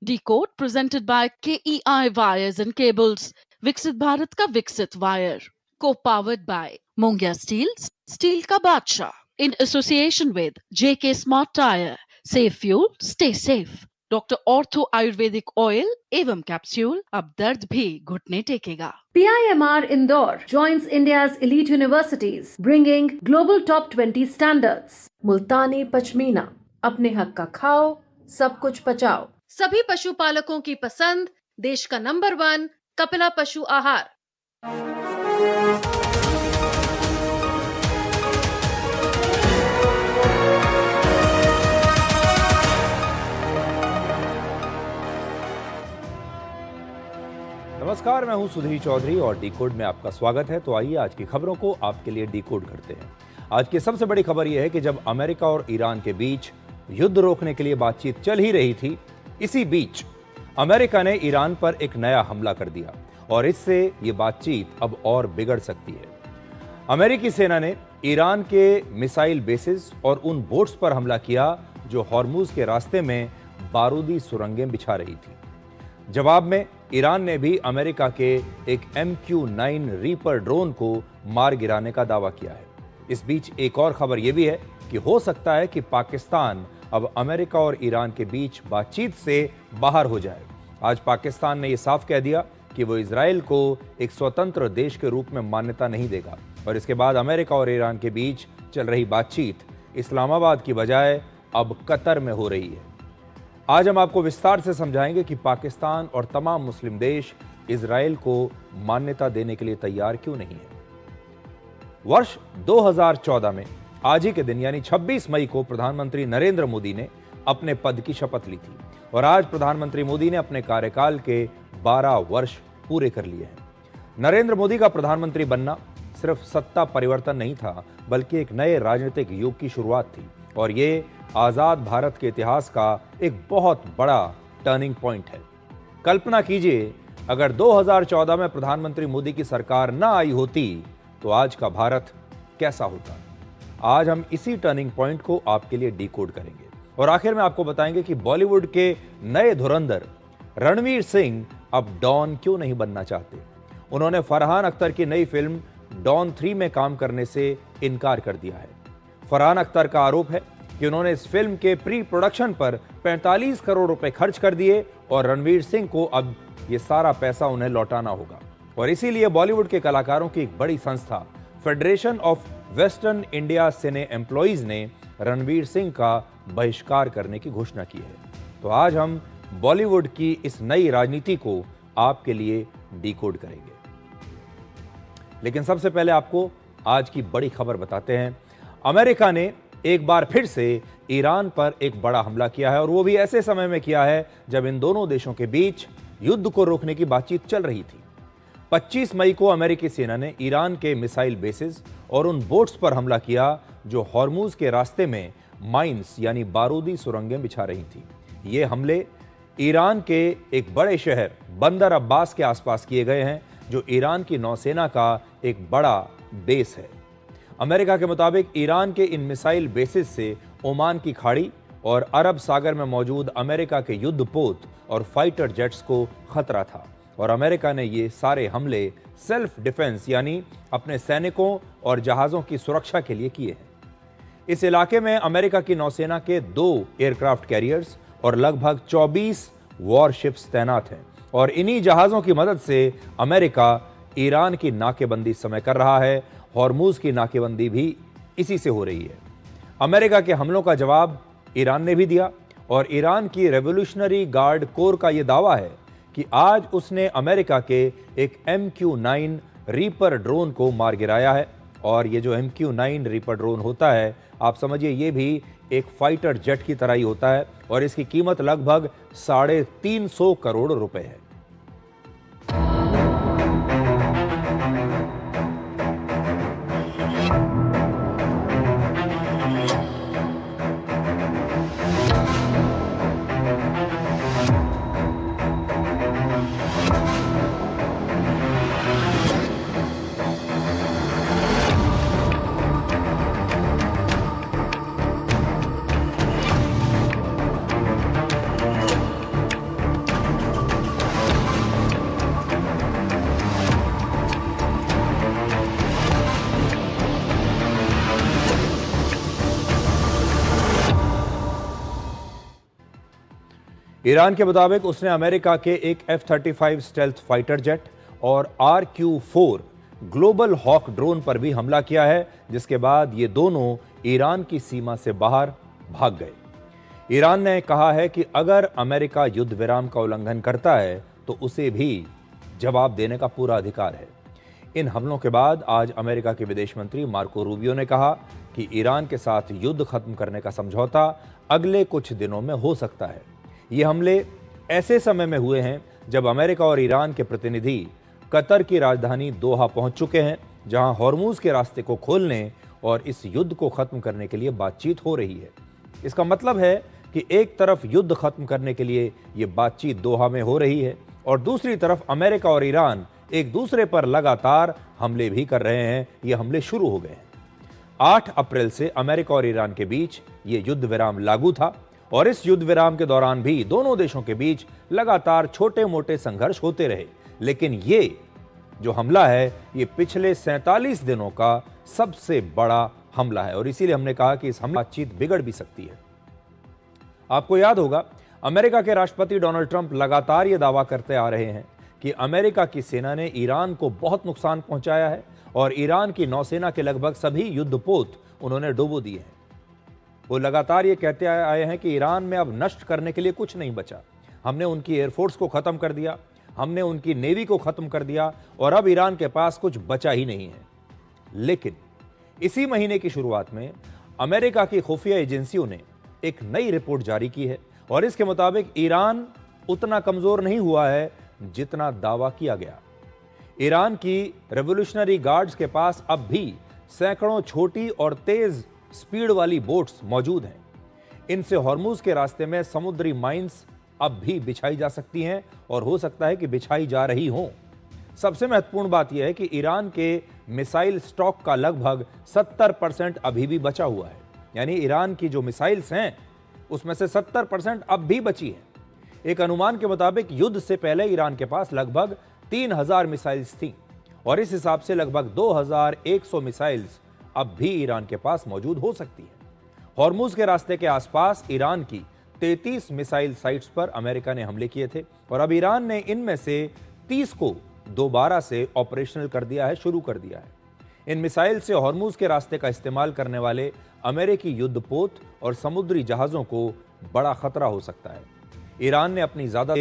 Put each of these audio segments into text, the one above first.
Decode presented by KEI Wires and Cables. विकसित भारत का विकसित wire. Co-powered by Mongia Steels, Steel का बादशाह. In association with JK Smart Tire. Save fuel, stay safe. Doctor ortho Ayurvedic oil एवं capsule अब दर्द भी घुटने टेकेगा. PIMR Indore joins India's elite universities, bringing global top 20 standards. मुल्तानी पश्मीना, अपने हक का खाओ, सब कुछ पचाओ. सभी पशुपालकों की पसंद, देश का नंबर 1 कपिला पशु आहार. नमस्कार, मैं हूं सुधीर चौधरी और डीकोड में आपका स्वागत है। तो आइए आज की खबरों को आपके लिए डीकोड करते हैं। आज की सबसे बड़ी खबर यह है कि जब अमेरिका और ईरान के बीच युद्ध रोकने के लिए बातचीत चल ही रही थी, इसी बीच अमेरिका ने ईरान पर एक नया हमला कर दिया और इससे ये बातचीत अब और बिगड़ सकती है। अमेरिकी सेना ने ईरान के मिसाइल बेसिस और उन बोट्स पर हमला किया जो हॉर्मुज के रास्ते में बारूदी सुरंगें बिछा रही थी। जवाब में ईरान ने भी अमेरिका के एक MQ-9 रीपर ड्रोन को मार गिराने का दावा किया है। इस बीच एक और खबर यह भी है कि हो सकता है कि पाकिस्तान अब अमेरिका और ईरान के बीच बातचीत से बाहर हो जाए। आज पाकिस्तान ने यह साफ कह दिया कि वो इजराइल को एक स्वतंत्र देश के रूप में मान्यता नहीं देगा और इसके बाद अमेरिका और ईरान के बीच चल रही बातचीत इस्लामाबाद की बजाय अब कतर में हो रही है। आज हम आपको विस्तार से समझाएंगे कि पाकिस्तान और तमाम मुस्लिम देश इजराइल को मान्यता देने के लिए तैयार क्यों नहीं है। वर्ष 2014 में आज ही के दिन यानी 26 मई को प्रधानमंत्री नरेंद्र मोदी ने अपने पद की शपथ ली थी और आज प्रधानमंत्री मोदी ने अपने कार्यकाल के 12 वर्ष पूरे कर लिए हैं। नरेंद्र मोदी का प्रधानमंत्री बनना सिर्फ सत्ता परिवर्तन नहीं था, बल्कि एक नए राजनीतिक युग की शुरुआत थी और ये आजाद भारत के इतिहास का एक बहुत बड़ा टर्निंग पॉइंट है। कल्पना कीजिए, अगर 2014 में प्रधानमंत्री मोदी की सरकार ना आई होती तो आज का भारत कैसा होता। आज हम इसी टर्निंग पॉइंट को आपके लिए डिकोड करेंगे और आखिर में आपको बताएंगे कि बॉलीवुड के नए धुरंधर रणवीर सिंह अब डॉन क्यों नहीं बनना चाहते। उन्होंने फरहान अख्तर की नई फिल्म डॉन 3 में काम करने से इनकार कर दिया है। फरहान अख्तर का आरोप है कि उन्होंने इस फिल्म के प्री प्रोडक्शन पर 45 करोड़ रुपए खर्च कर दिए और रणवीर सिंह को अब ये सारा पैसा उन्हें लौटाना होगा और इसीलिए बॉलीवुड के कलाकारों की एक बड़ी संस्था federation of western India cine employees ने रणवीर सिंह का बहिष्कार करने की घोषणा की है। तो आज हम बॉलीवुड की इस नई राजनीति को आपके लिए डिकोड करेंगे, लेकिन सबसे पहले आपको आज की बड़ी खबर बताते हैं। अमेरिका ने एक बार फिर से ईरान पर एक बड़ा हमला किया है और वो भी ऐसे समय में किया है जब इन दोनों देशों के बीच युद्ध को रोकने की बातचीत चल रही थी। 25 मई को अमेरिकी सेना ने ईरान के मिसाइल बेसिस और उन बोट्स पर हमला किया जो हॉर्मुज के रास्ते में माइंस यानी बारूदी सुरंगें बिछा रही थी। ये हमले ईरान के एक बड़े शहर बंदर अब्बास के आसपास किए गए हैं जो ईरान की नौसेना का एक बड़ा बेस है। अमेरिका के मुताबिक ईरान के इन मिसाइल बेसिस से ओमान की खाड़ी और अरब सागर में मौजूद अमेरिका के युद्धपोत और फाइटर जेट्स को खतरा था और अमेरिका ने ये सारे हमले सेल्फ डिफेंस यानी अपने सैनिकों और जहाज़ों की सुरक्षा के लिए किए हैं। इस इलाके में अमेरिका की नौसेना के 2 एयरक्राफ्ट कैरियर्स और लगभग 24 वॉरशिप्स तैनात हैं और इन्हीं जहाज़ों की मदद से अमेरिका ईरान की नाकेबंदी इस समय कर रहा है। हॉर्मुज की नाकेबंदी भी इसी से हो रही है। अमेरिका के हमलों का जवाब ईरान ने भी दिया और ईरान की रेवोल्यूशनरी गार्ड कोर का यह दावा है कि आज उसने अमेरिका के एक MQ-9 रीपर ड्रोन को मार गिराया है और ये जो MQ-9 रीपर ड्रोन होता है, आप समझिए ये भी एक फाइटर जेट की तरह ही होता है और इसकी कीमत लगभग 350 करोड़ रुपए है। ईरान के मुताबिक उसने अमेरिका के एक F-35 स्टेल्थ फाइटर जेट और RQ-4 ग्लोबल हॉक ड्रोन पर भी हमला किया है, जिसके बाद ये दोनों ईरान की सीमा से बाहर भाग गए। ईरान ने कहा है कि अगर अमेरिका युद्ध विराम का उल्लंघन करता है तो उसे भी जवाब देने का पूरा अधिकार है। इन हमलों के बाद आज अमेरिका के विदेश मंत्री मार्को रूबियो ने कहा कि ईरान के साथ युद्ध खत्म करने का समझौता अगले कुछ दिनों में हो सकता है। ये हमले ऐसे समय में हुए हैं जब अमेरिका और ईरान के प्रतिनिधि कतर की राजधानी दोहा पहुंच चुके हैं, जहां हॉर्मूज के रास्ते को खोलने और इस युद्ध को खत्म करने के लिए बातचीत हो रही है। इसका मतलब है कि एक तरफ युद्ध खत्म करने के लिए ये बातचीत दोहा में हो रही है और दूसरी तरफ अमेरिका और ईरान एक दूसरे पर लगातार हमले भी कर रहे हैं। ये हमले शुरू हो गए हैं। 8 अप्रैल से अमेरिका और ईरान के बीच ये युद्ध विराम लागू था और इस युद्ध विराम के दौरान भी दोनों देशों के बीच लगातार छोटे मोटे संघर्ष होते रहे, लेकिन ये जो हमला है ये पिछले 47 दिनों का सबसे बड़ा हमला है और इसीलिए हमने कहा कि इस हमले बातचीत बिगड़ भी सकती है। आपको याद होगा, अमेरिका के राष्ट्रपति डोनाल्ड ट्रंप लगातार ये दावा करते आ रहे हैं कि अमेरिका की सेना ने ईरान को बहुत नुकसान पहुंचाया है और ईरान की नौसेना के लगभग सभी युद्धपोत उन्होंने डुबो दिए हैं। वो लगातार ये कहते आए हैं कि ईरान में अब नष्ट करने के लिए कुछ नहीं बचा। हमने उनकी एयरफोर्स को खत्म कर दिया, हमने उनकी नेवी को खत्म कर दिया और अब ईरान के पास कुछ बचा ही नहीं है। लेकिन इसी महीने की शुरुआत में अमेरिका की खुफिया एजेंसियों ने एक नई रिपोर्ट जारी की है और इसके मुताबिक ईरान उतना कमजोर नहीं हुआ है जितना दावा किया गया। ईरान की रेवोल्यूशनरी गार्ड्स के पास अब भी सैकड़ों छोटी और तेज स्पीड वाली बोट्स मौजूद हैं। इनसे हॉर्मूज के रास्ते में समुद्री माइंस अब भी बिछाई जा सकती हैं और हो सकता है कि बिछाई जा रही हों। सबसे महत्वपूर्ण बात यह है कि ईरान के मिसाइल स्टॉक का लगभग 70% अभी भी बचा हुआ है, यानी ईरान की जो मिसाइल्स हैं उसमें से 70% अब भी बची हैं। एक अनुमान के मुताबिक युद्ध से पहले ईरान के पास लगभग 3000 मिसाइल्स थीं और इस हिसाब से लगभग 2100 मिसाइल्स अब भी ईरान के पास मौजूद हो सकती है। हॉर्मूज के रास्ते के आसपास ईरान की 33 मिसाइल साइट्स पर अमेरिका ने हमले किए थे और अब ईरान ने इनमें से 30 को दोबारा से ऑपरेशनल कर दिया है, शुरू कर दिया है। इन मिसाइल से हॉर्मूज के रास्ते का इस्तेमाल करने वाले अमेरिकी युद्धपोत और समुद्री जहाजों को बड़ा खतरा हो सकता है। ईरान ने अपनी ज्यादा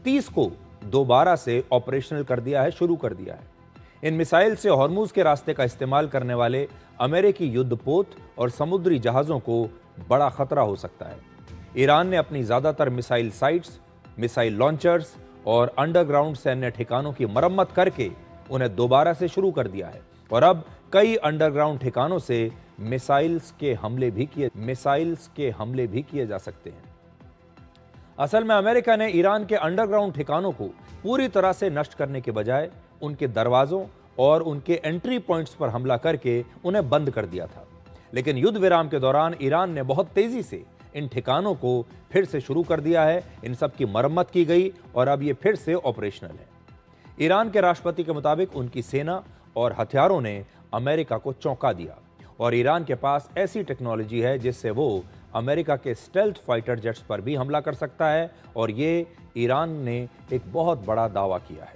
30 को दोबारा से ऑपरेशनल कर दिया है, शुरू कर दिया है। इन मिसाइल से हॉर्मूज के रास्ते का इस्तेमाल करने वाले अमेरिकी युद्धपोत और समुद्री जहाजों को बड़ा खतरा हो सकता है। ईरान ने अपनी ज्यादातर मिसाइल साइट्स, मिसाइल लॉन्चर्स और अंडरग्राउंड सैन्य ठिकानों की मरम्मत करके उन्हें दोबारा से शुरू कर दिया है और अब कई अंडरग्राउंड ठिकानों से मिसाइल्स के हमले भी किए जा सकते हैं। असल में अमेरिका ने ईरान के अंडरग्राउंड ठिकानों को पूरी तरह से नष्ट करने के बजाय उनके दरवाजों और उनके एंट्री पॉइंट्स पर हमला करके उन्हें बंद कर दिया था। लेकिन युद्ध विराम के दौरान ईरान ने बहुत तेजी से इन ठिकानों को फिर से शुरू कर दिया है, इन सब की मरम्मत की गई और अब ये फिर से ऑपरेशनल है। ईरान के राष्ट्रपति के मुताबिक उनकी सेना और हथियारों ने अमेरिका को चौंका दिया और ईरान के पास ऐसी टेक्नोलॉजी है जिससे वो अमेरिका के स्टेल्थ फाइटर जेट्स पर भी हमला कर सकता है और ये ईरान ने एक बहुत बड़ा दावा किया है।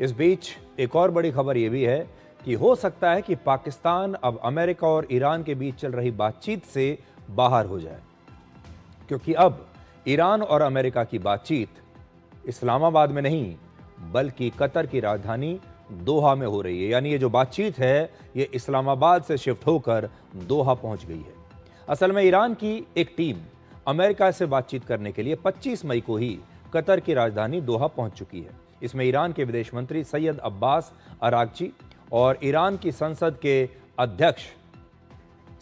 इस बीच एक और बड़ी खबर यह भी है कि हो सकता है कि पाकिस्तान अब अमेरिका और ईरान के बीच चल रही बातचीत से बाहर हो जाए, क्योंकि अब ईरान और अमेरिका की बातचीत इस्लामाबाद में नहीं बल्कि कतर की राजधानी दोहा में हो रही है। यानी ये जो बातचीत है ये इस्लामाबाद से शिफ्ट होकर दोहा पहुंच गई है। असल में ईरान की एक टीम अमेरिका से बातचीत करने के लिए 25 मई को ही कतर की राजधानी दोहा पहुंच चुकी है। इसमें ईरान के विदेश मंत्री सैयद अब्बास अरागची और ईरान की संसद के अध्यक्ष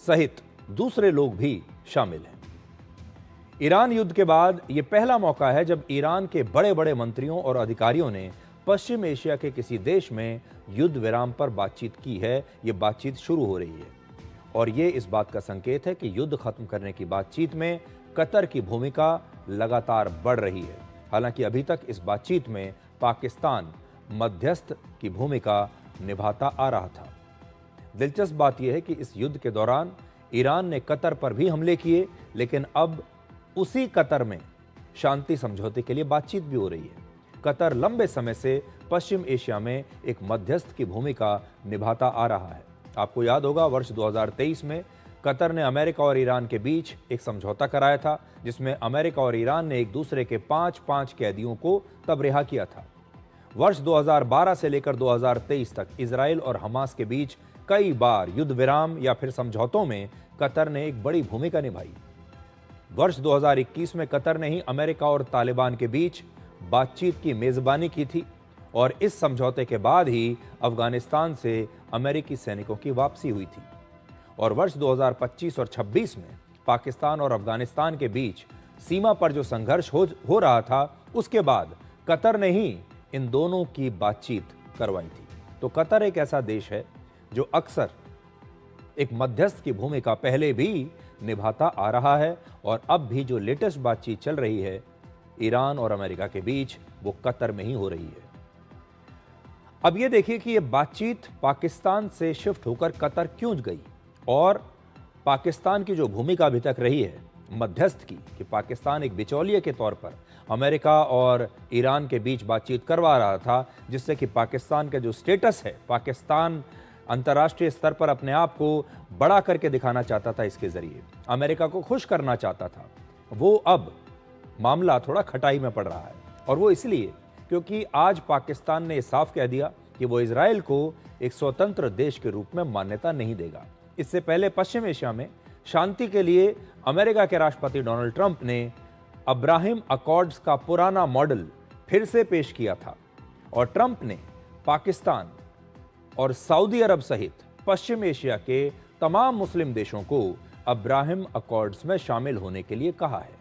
सहित दूसरे लोग भी शामिल हैं। ईरान युद्ध के बाद यह पहला मौका है जब ईरान के बड़े बड़े मंत्रियों और अधिकारियों ने पश्चिम एशिया के किसी देश में युद्ध विराम पर बातचीत की है। यह बातचीत शुरू हो रही है और यह इस बात का संकेत है कि युद्ध खत्म करने की बातचीत में कतर की भूमिका लगातार बढ़ रही है। हालांकि अभी तक इस बातचीत में पाकिस्तान मध्यस्थ की भूमिका निभाता आ रहा था। दिलचस्प बात यह है कि इस युद्ध के दौरान ईरान ने कतर पर भी हमले किए, लेकिन अब उसी कतर में शांति समझौते के लिए बातचीत भी हो रही है। कतर लंबे समय से पश्चिम एशिया में एक मध्यस्थ की भूमिका निभाता आ रहा है। आपको याद होगा वर्ष 2023 में कतर ने अमेरिका और ईरान के बीच एक समझौता कराया था, जिसमें अमेरिका और ईरान ने एक दूसरे के 5-5 कैदियों को तब रिहा किया था। वर्ष 2012 से लेकर 2023 तक इजराइल और हमास के बीच कई बार युद्ध विराम या फिर समझौतों में कतर ने एक बड़ी भूमिका निभाई। वर्ष 2021 में कतर ने ही अमेरिका और तालिबान के बीच बातचीत की मेजबानी की थी और इस समझौते के बाद ही अफगानिस्तान से अमेरिकी सैनिकों की वापसी हुई थी। और वर्ष 2025 और 26 में पाकिस्तान और अफगानिस्तान के बीच सीमा पर जो संघर्ष हो रहा था, उसके बाद कतर ने ही इन दोनों की बातचीत करवाई थी। तो कतर एक ऐसा देश है जो अक्सर एक मध्यस्थ की भूमिका पहले भी निभाता आ रहा है और अब भी जो लेटेस्ट बातचीत चल रही है ईरान और अमेरिका के बीच, वो कतर में ही हो रही है। अब ये देखिए कि ये बातचीत पाकिस्तान से शिफ्ट होकर कतर क्यों गई और पाकिस्तान की जो भूमिका अभी तक रही है मध्यस्थ की, कि पाकिस्तान एक बिचौलिए के तौर पर अमेरिका और ईरान के बीच बातचीत करवा रहा था, जिससे कि पाकिस्तान का जो स्टेटस है, पाकिस्तान अंतर्राष्ट्रीय स्तर पर अपने आप को बड़ा करके दिखाना चाहता था, इसके जरिए अमेरिका को खुश करना चाहता था। वो अब मामला थोड़ा खटाई में पड़ रहा है और वो इसलिए क्योंकि आज पाकिस्तान ने साफ कह दिया कि वो इजराइल को एक स्वतंत्र देश के रूप में मान्यता नहीं देगा। इससे पहले पश्चिम एशिया में शांति के लिए अमेरिका के राष्ट्रपति डोनाल्ड ट्रंप ने अब्राहिम अकॉर्ड्स का पुराना मॉडल फिर से पेश किया था और ट्रंप ने पाकिस्तान और सऊदी अरब सहित पश्चिम एशिया के तमाम मुस्लिम देशों को अब्राहिम अकॉर्ड्स में शामिल होने के लिए कहा है।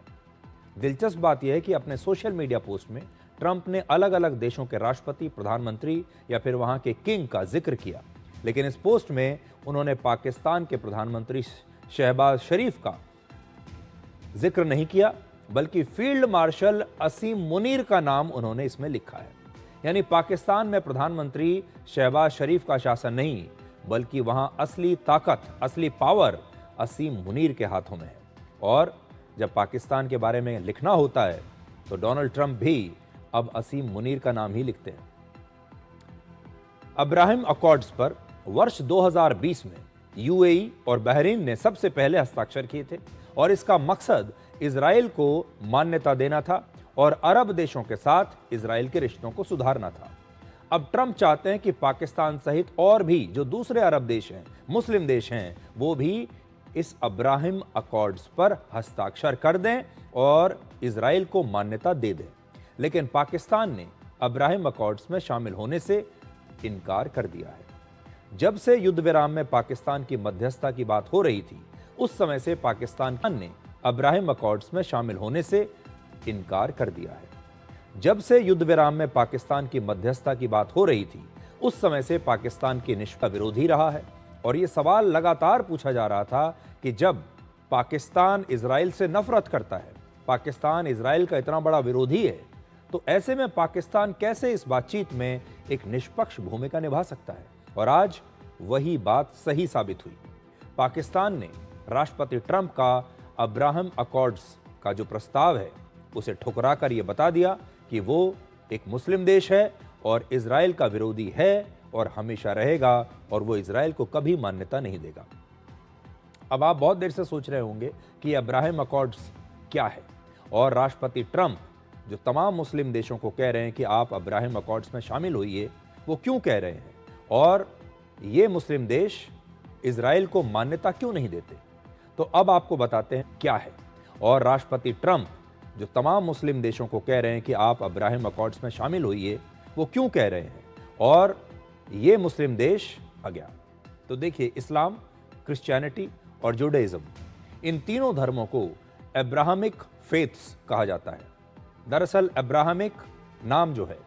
दिलचस्प बात यह है कि अपने सोशल मीडिया पोस्ट में ट्रंप ने अलग अलग देशों के राष्ट्रपति, प्रधानमंत्री या फिर वहां के किंग का जिक्र किया, लेकिन इस पोस्ट में उन्होंने पाकिस्तान के प्रधानमंत्री शहबाज शरीफ का जिक्र नहीं किया, बल्कि फील्ड मार्शल असीम मुनीर का नाम उन्होंने इसमें लिखा है। यानी पाकिस्तान में प्रधानमंत्री शहबाज शरीफ का शासन नहीं, बल्कि वहां असली ताकत, असली पावर असीम मुनीर के हाथों में है। और जब पाकिस्तान के बारे में लिखना होता है तो डोनाल्ड ट्रंप भी अब असीम मुनीर का नाम ही लिखते हैं। अब्राहिम अकॉर्ड्स पर वर्ष 2020 में यूएई और बहरीन ने सबसे पहले हस्ताक्षर किए थे और इसका मकसद इजराइल को मान्यता देना था और अरब देशों के साथ इजराइल के रिश्तों को सुधारना था। अब ट्रंप चाहते हैं कि पाकिस्तान सहित और भी जो दूसरे अरब देश हैं, मुस्लिम देश हैं, वो भी इस अब्राहिम अकॉर्ड्स पर हस्ताक्षर कर दें और इजराइल को मान्यता दे दें। लेकिन पाकिस्तान ने अब्राहिम अकॉर्ड्स में शामिल होने से इनकार कर दिया है। जब से युद्ध विराम में पाकिस्तान की मध्यस्थता की बात हो रही थी, उस समय से पाकिस्तान ने अब्राहिम अकॉर्ड्स में शामिल होने से इनकार कर दिया है। जब से युद्ध विराम में पाकिस्तान की मध्यस्थता की बात हो रही थी, उस समय से पाकिस्तान की निष्ठा विरोधी रहा है और यह सवाल लगातार पूछा जा रहा था कि जब पाकिस्तान इजराइल से नफरत करता है, पाकिस्तान इजराइल का इतना बड़ा विरोधी है, तो ऐसे में पाकिस्तान कैसे इस बातचीत में एक निष्पक्ष भूमिका निभा सकता है। और आज वही बात सही साबित हुई। पाकिस्तान ने राष्ट्रपति ट्रंप का अब्राहम अकॉर्ड्स का जो प्रस्ताव है उसे ठुकरा कर यह बता दिया कि वो एक मुस्लिम देश है और इजराइल का विरोधी है और हमेशा रहेगा और वो इजराइल को कभी मान्यता नहीं देगा। अब आप बहुत देर से सोच रहे होंगे कि अब्राहम अकॉर्ड्स क्या है और राष्ट्रपति ट्रंप जो तमाम मुस्लिम देशों को कह रहे हैं कि आप अब्राहम अकॉर्ड्स में शामिल होइए, वो क्यों कह रहे हैं और ये मुस्लिम देश इजराइल को मान्यता क्यों नहीं देते। तो अब आपको बताते हैं क्या है। और राष्ट्रपति ट्रंप जो तमाम मुस्लिम देशों को कह रहे हैं कि आप अब्राहम अकॉर्ड्स में शामिल होइए, वो क्यों कह रहे हैं और ये मुस्लिम देश अज्ञात। तो देखिए, इस्लाम, क्रिश्चियनिटी और जुडाइज्म, इन तीनों धर्मों को अब्राहमिक फेथ्स कहा जाता है। दरअसल अब्राहमिक नाम जो है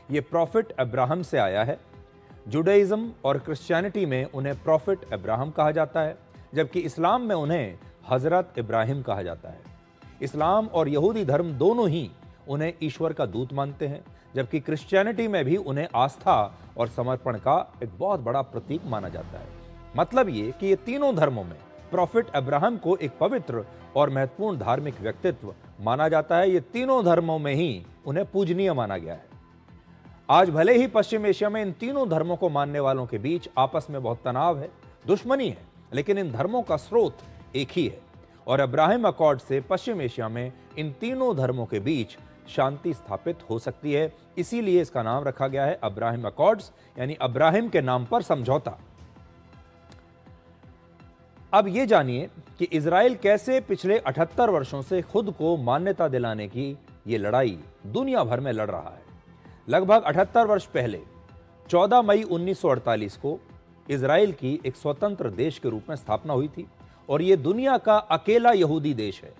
ये प्रॉफिट अब्राहम से आया है। जुडाइज्म और क्रिश्चियनिटी में उन्हें प्रॉफिट अब्राहम कहा जाता है, जबकि इस्लाम में उन्हें हजरत इब्राहिम कहा जाता है। इस्लाम और यहूदी धर्म दोनों ही उन्हें ईश्वर का दूत मानते हैं, जबकि क्रिश्चियनिटी में भी उन्हें आस्था और समर्पण का एक बहुत बड़ा प्रतीक माना जाता है। मतलब ये कि ये तीनों धर्मों में प्रॉफिट अब्राहम को एक पवित्र और महत्वपूर्ण धार्मिक व्यक्तित्व माना जाता है। ये तीनों धर्मों में ही उन्हें पूजनीय माना गया है। आज भले ही पश्चिम एशिया में इन तीनों धर्मों को मानने वालों के बीच आपस में बहुत तनाव है, दुश्मनी है, लेकिन इन धर्मों का स्रोत एक ही है और अब्राहम अकॉर्ड से पश्चिम एशिया में इन तीनों धर्मों के बीच शांति स्थापित हो सकती है। इसीलिए इसका नाम रखा गया है अब्राहम अकॉर्ड्स, यानी अब्राहम के नाम पर समझौता। अब यह जानिए कि इजराइल कैसे पिछले 78 वर्षों से खुद को मान्यता दिलाने की ये लड़ाई दुनिया भर में लड़ रहा है। लगभग 78 वर्ष पहले 14 मई 1948 को इजराइल की एक स्वतंत्र देश के रूप में स्थापना हुई थी और ये दुनिया का अकेला यहूदी देश है।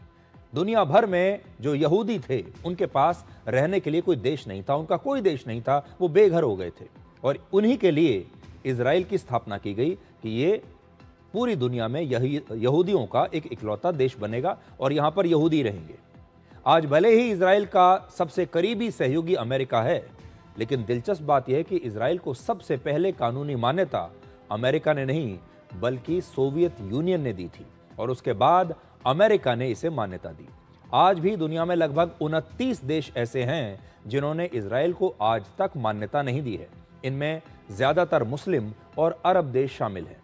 दुनिया भर में जो यहूदी थे उनके पास रहने के लिए कोई देश नहीं था, उनका कोई देश नहीं था, वो बेघर हो गए थे और उन्हीं के लिए इजराइल की स्थापना की गई कि ये पूरी दुनिया में यहूदियों का एक इकलौता देश बनेगा और यहां पर यहूदी रहेंगे। आज भले ही इजराइल का सबसे करीबी सहयोगी अमेरिका है, लेकिन दिलचस्प बात यह है कि इजराइल को सबसे पहले कानूनी मान्यता अमेरिका ने नहीं बल्कि सोवियत यूनियन ने दी थी और उसके बाद अमेरिका ने इसे मान्यता दी। आज भी दुनिया में लगभग 29 देश ऐसे हैं जिन्होंने इजराइल को आज तक मान्यता नहीं दी है। इनमें ज्यादातर मुस्लिम और अरब देश शामिल हैं।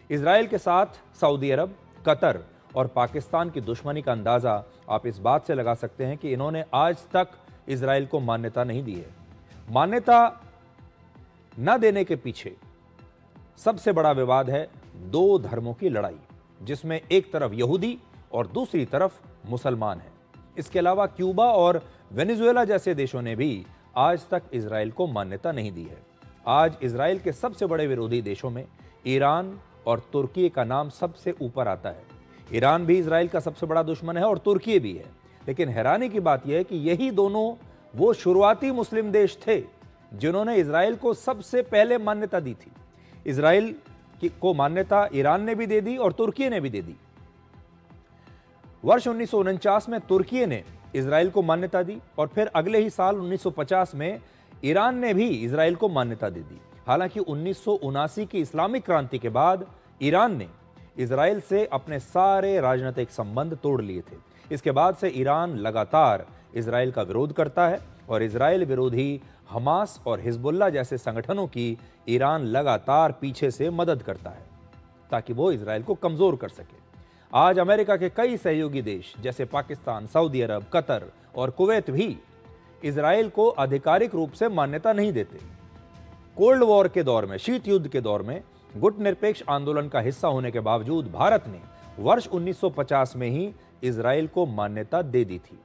इजराइल के साथ सऊदी अरब, कतर और पाकिस्तान की दुश्मनी का अंदाजा आप इस बात से लगा सकते हैं कि इन्होंने आज तक इजराइल को मान्यता नहीं दी है। मान्यता न देने के पीछे सबसे बड़ा विवाद है दो धर्मों की लड़ाई, जिसमें एक तरफ यहूदी और दूसरी तरफ मुसलमान हैं। इसके अलावा क्यूबा और वेनेजुएला जैसे देशों ने भी आज तक इजराइल को मान्यता नहीं दी है। आज इजराइल के सबसे बड़े विरोधी देशों में ईरान और तुर्की का नाम सबसे ऊपर आता है। ईरान भी इजराइल का सबसे बड़ा दुश्मन है और तुर्की भी है। लेकिन हैरानी की बात यह है कि यही दोनों वो शुरुआती मुस्लिम देश थे जिन्होंने इजराइल को सबसे पहले मान्यता दी थी। इजराइल को मान्यता ईरान ने भी दे दी और तुर्की ने भी दे दी। वर्ष 1949 में तुर्की ने इजराइल को मान्यता दी और फिर अगले ही साल 1950 में ईरान ने भी इजराइल को मान्यता दे दी। हालांकि 1979 की इस्लामिक क्रांति के बाद ईरान ने इजराइल से अपने सारे राजनीतिक संबंध तोड़ लिए थे। इसके बाद से ईरान लगातार इजराइल का विरोध करता है और इजराइल विरोधी हमास और हिजबुल्लाह जैसे संगठनों की ईरान लगातार पीछे से मदद करता है ताकि वो इजराइल को कमजोर कर सके। आज अमेरिका के कई सहयोगी देश जैसे पाकिस्तान, सऊदी अरब, कतर और कुवैत भी इजराइल को आधिकारिक रूप से मान्यता नहीं देते। कोल्ड वॉर के दौर में, शीत युद्ध के दौर में गुटनिरपेक्ष आंदोलन का हिस्सा होने के बावजूद भारत ने वर्ष 1950 में ही इजराइल को मान्यता दे दी थी।